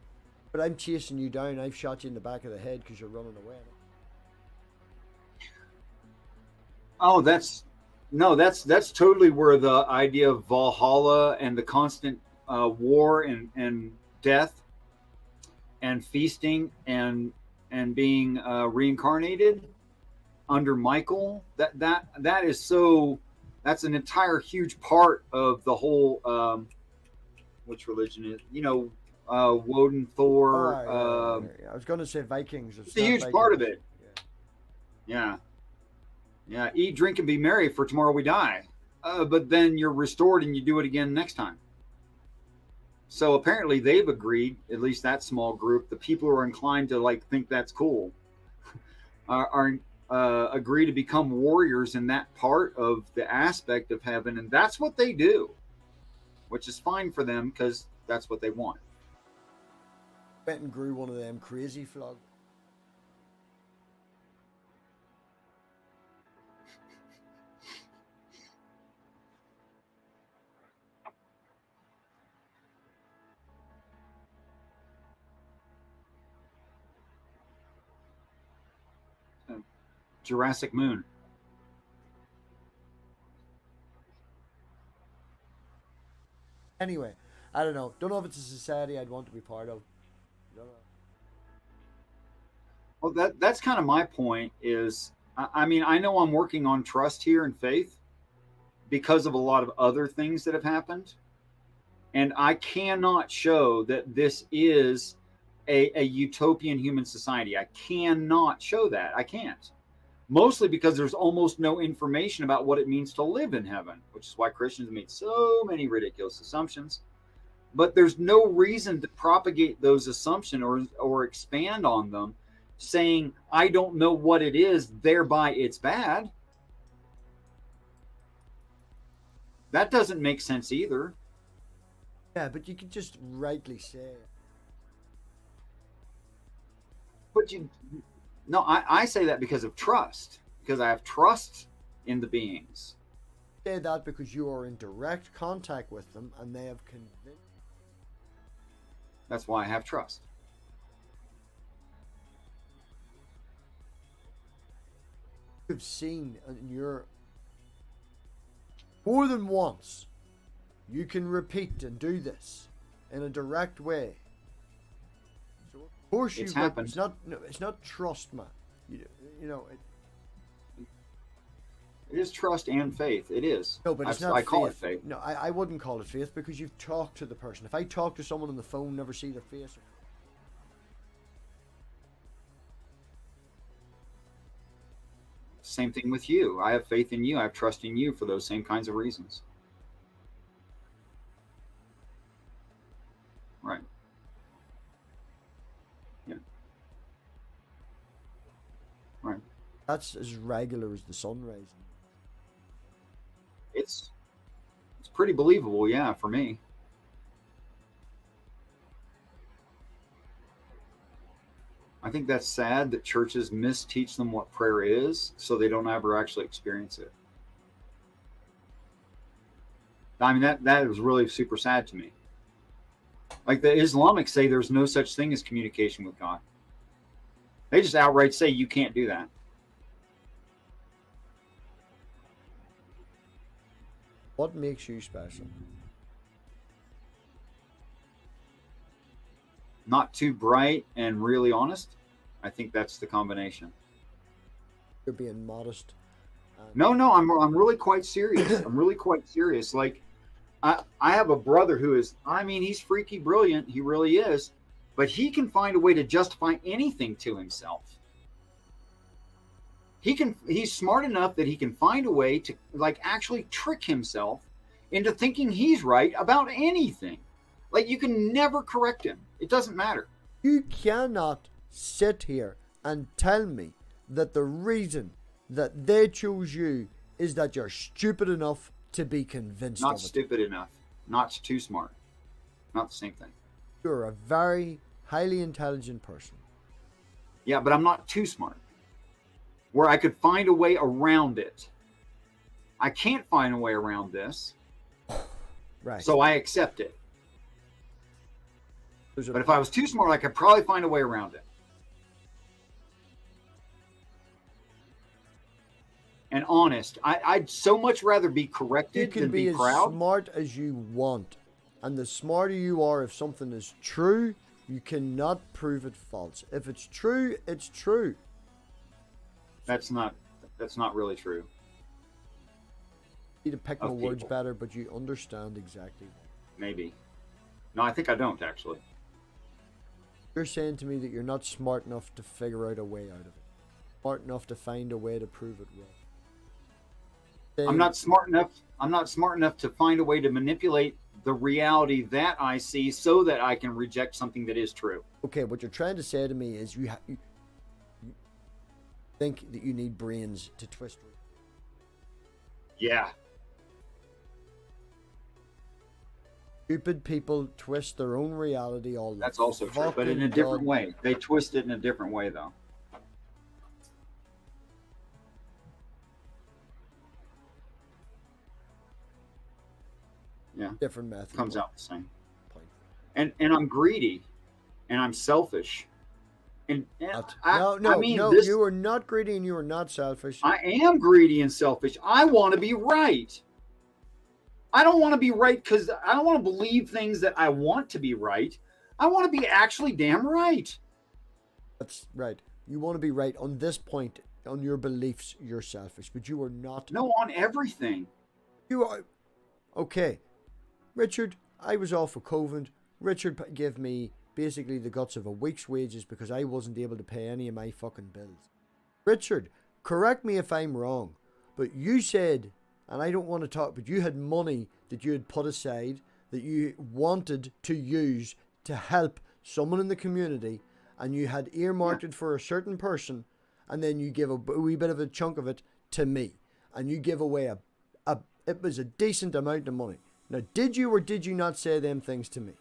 But I'm chasing you down. I've shot you in the back of the head because you're running away. Oh, that's totally where the idea of Valhalla and the constant war and death and feasting and being reincarnated under Michael. That is so. That's an entire huge part of the whole. Which religion is, Woden, Thor. I was going to say Vikings. It's a huge Vikings. part of it. Yeah. Eat, drink, and be merry, for tomorrow we die. But then you're restored and you do it again next time. So apparently they've agreed, at least that small group, the people who are inclined to think that's cool, agree to become warriors in that part of the aspect of heaven, and that's what they do. Which is fine for them because that's what they want. Went and grew one of them crazy flog. Jurassic Moon. Anyway, I don't know. Don't know if it's a society I'd want to be part of. Don't know. Well, that's kind of my point is, I mean, I know I'm working on trust here and faith because of a lot of other things that have happened. And I cannot show that this is a utopian human society. I cannot show that. I can't. Mostly because there's almost no information about what it means to live in heaven, which is why Christians made so many ridiculous assumptions. But there's no reason to propagate those assumptions or expand on them, saying, I don't know what it is, thereby it's bad. That doesn't make sense either. Yeah, but you could just rightly say it. But no, I say that because of trust, because I have trust in the beings. Say that because you are in direct contact with them and they have convinced. That's why I have trust. You've seen in your more than once. You can repeat and do this in a direct way. So of course It's you. happened. It's not trust, man. You know. It is trust and faith. It is. No, but it's not. I call it faith. No, I wouldn't call it faith because you've talked to the person. If I talk to someone on the phone, never see their face. Same thing with you. I have faith in you. I have trust in you for those same kinds of reasons. Right. Yeah. Right. That's as regular as the sun rising. It's pretty believable, yeah, for me. I think that's sad that churches misteach them what prayer is, so they don't ever actually experience it. I mean, that is really super sad to me. Like the Islamics say there's no such thing as communication with God. They just outright say you can't do that. What makes you special? Not too bright and really honest. I think that's the combination. You're being modest. No, I'm really quite serious. I'm really quite serious. Like, I have a brother who is, I mean, he's freaky brilliant. He really is. But he can find a way to justify anything to himself. He's smart enough that he can find a way to, like, actually trick himself into thinking he's right about anything. Like, you can never correct him. It doesn't matter. You cannot sit here and tell me that the reason that they chose you is that you're stupid enough to be convinced of it. Not stupid enough. Not too smart. Not the same thing. You're a very highly intelligent person. Yeah, but I'm not too smart. Where I could find a way around it. I can't find a way around this. Right. So I accept it. But if I was too smart, I could probably find a way around it. And honest. I'd so much rather be corrected than be proud. You can be as smart as you want. And the smarter you are, if something is true, you cannot prove it false. If it's true, it's true. That's not really true. You need to pick my words better, but you understand exactly. Maybe. No, I think I don't, actually. You're saying to me that you're not smart enough to figure out a way out of it. Smart enough to find a way to prove it wrong. I'm not smart enough to find a way to manipulate the reality that I see so that I can reject something that is true. Okay, what you're trying to say to me is you think that you need brains to twist. Yeah. Stupid people twist their own reality all the time. That's also true, but in a different way. They twist it in a different way, though. Yeah. Different method. Comes out the same. And I'm greedy, and I'm selfish. And you are not greedy and you are not selfish. I am greedy and selfish. I want to be right. I don't want to be right because I don't want to believe things that I want to be right. I want to be actually damn right. That's right. You want to be right on this point, on your beliefs. You're selfish, but you are not. No, on everything. You are. Okay. Richard, I was off for COVID. Richard gave me basically the guts of a week's wages because I wasn't able to pay any of my fucking bills. Richard, correct me if I'm wrong, but you said, and I don't want to talk, but you had money that you had put aside that you wanted to use to help someone in the community, and you had earmarked it for a certain person, and then you give a wee bit of a chunk of it to me, and you give away it was a decent amount of money. Now, did you or did you not say them things to me?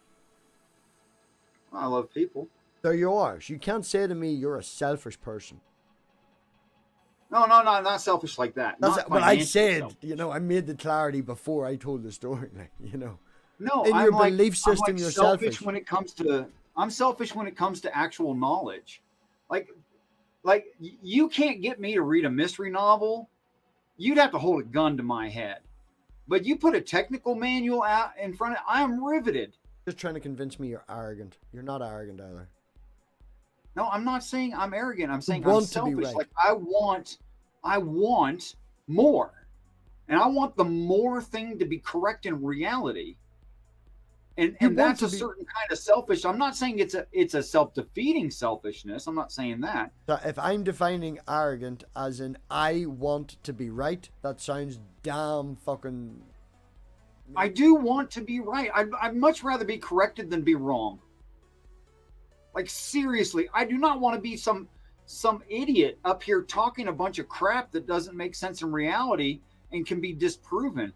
I love people. There you are. So you can't say to me you're a selfish person. No, not selfish like that. But I said, selfish. I made the clarity before I told the story. No, in your belief system, you're selfish. I'm selfish when it comes to actual knowledge. Like you can't get me to read a mystery novel. You'd have to hold a gun to my head. But you put a technical manual out in front of I'm riveted. Just trying to convince me you're arrogant. You're not arrogant either. No, I'm not saying I'm arrogant. I'm saying I'm selfish. Right. Like I want more. And I want the more thing to be correct in reality. And that's a certain kind of selfish. I'm not saying it's a self-defeating selfishness. I'm not saying that. So if I'm defining arrogant as in I want to be right, that sounds damn fucking... I do want to be right. I'd much rather be corrected than be wrong. Like seriously, I do not want to be some idiot up here talking a bunch of crap that doesn't make sense in reality and can be disproven.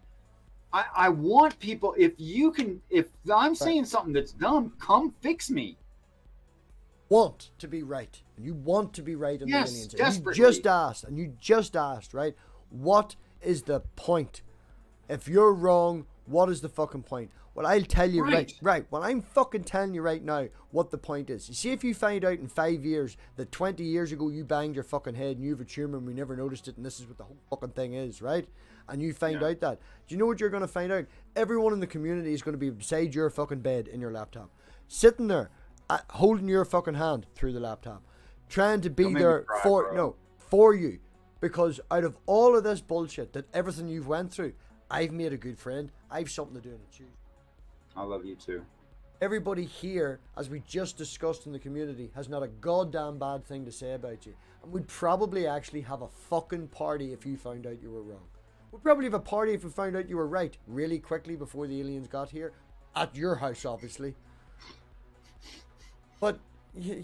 I want people, if I'm saying something that's dumb, come fix me. Want to be right. And you want to be right on Yes, the aliens. desperately. You just asked, right? What is the point? If you're wrong, what is the fucking point? Well, I'll tell you right. Well, I'm fucking telling you right now what the point is. You see, if you find out in 5 years that 20 years ago you banged your fucking head and you have a tumor and we never noticed it and this is what the whole fucking thing is, right? And you find out that. Do you know what you're going to find out? Everyone in the community is going to be beside your fucking bed in your laptop. Sitting there, holding your fucking hand through the laptop. Trying to be there for you. Because out of all of this bullshit, that everything you've went through, I've made a good friend. I've something to do on a Tuesday. I love you too. Everybody here, as we just discussed in the community, has not a goddamn bad thing to say about you. And we'd probably actually have a fucking party if you found out you were wrong. We'd probably have a party if we found out you were right really quickly before the aliens got here. At your house, obviously. But, you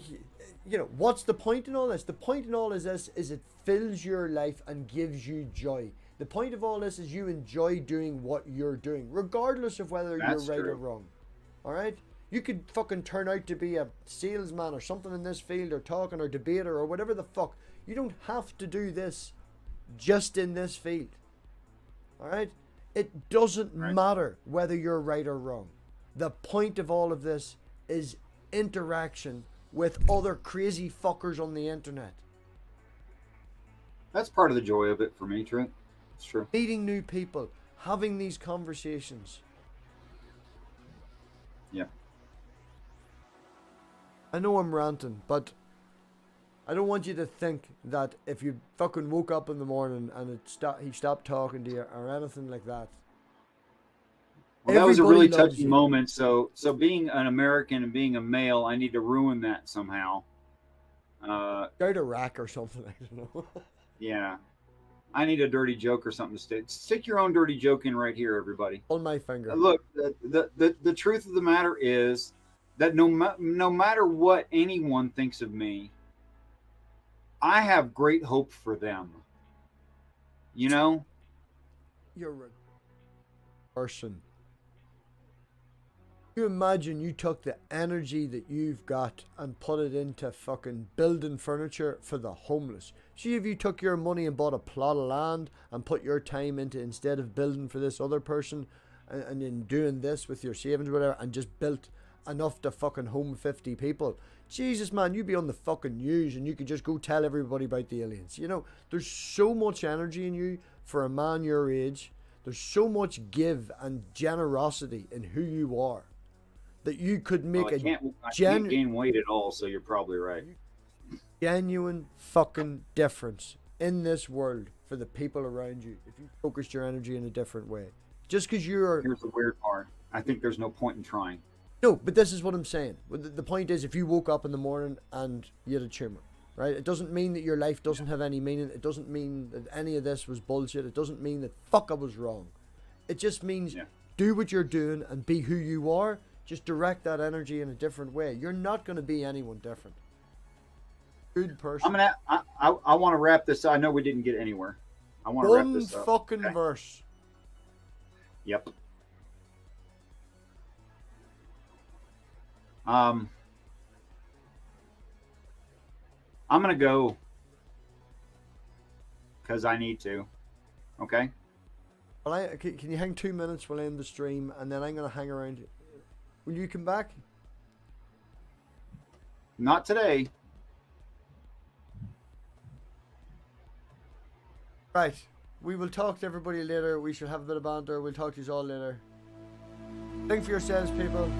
know, what's the point in all this? The point in all this is it fills your life and gives you joy. The point of all this is you enjoy doing what you're doing, regardless of whether you're right or wrong. Alright? You could fucking turn out to be a salesman or something in this field, or talking or debater or whatever the fuck. You don't have to do this just in this field. Alright? It doesn't matter whether you're right or wrong. The point of all of this is interaction with other crazy fuckers on the internet. That's part of the joy of it for me, Trent. It's true. Meeting new people, having these conversations. Yeah. I know I'm ranting, but I don't want you to think that if you fucking woke up in the morning and he stopped talking to you or anything like that. Well, that was a really touching moment. So being an American and being a male, I need to ruin that somehow. Go to rack or something, I don't know. Yeah. I need a dirty joke or something to stick your own dirty joke in right here, everybody. On my finger. Look, the truth of the matter is that no matter what anyone thinks of me, I have great hope for them. You know? You're a person. You imagine you took the energy that you've got and put it into fucking building furniture for the homeless. See if you took your money and bought a plot of land and put your time into, instead of building for this other person and in doing this with your savings or whatever, and just built enough to fucking home 50 people. Jesus, man, you'd be on the fucking news and you could just go tell everybody about the aliens. You know, there's so much energy in you for a man your age. There's so much give and generosity in who you are that you could make I can't gain weight at all, so you're probably right. Genuine fucking difference in this world for the people around you if you focused your energy in a different way. Just because you're... Here's the weird part. I think there's no point in trying. No, but this is what I'm saying. The point is, if you woke up in the morning and you had a tumor, right? It doesn't mean that your life doesn't have any meaning. It doesn't mean that any of this was bullshit. It doesn't mean that fuck I was wrong. It just means do what you're doing and be who you are. Just direct that energy in a different way. You're not going to be anyone different. Good person. I want to wrap this up. I know we didn't get anywhere. I want to wrap this up. One fucking verse. Yep. I'm gonna go because I need to. Okay. Well, can you hang 2 minutes? We'll end the stream, and then I'm gonna hang around. Will you come back? Not today. Right. We will talk to everybody later. We shall have a bit of banter. We'll talk to you all later. Think for yourselves, people.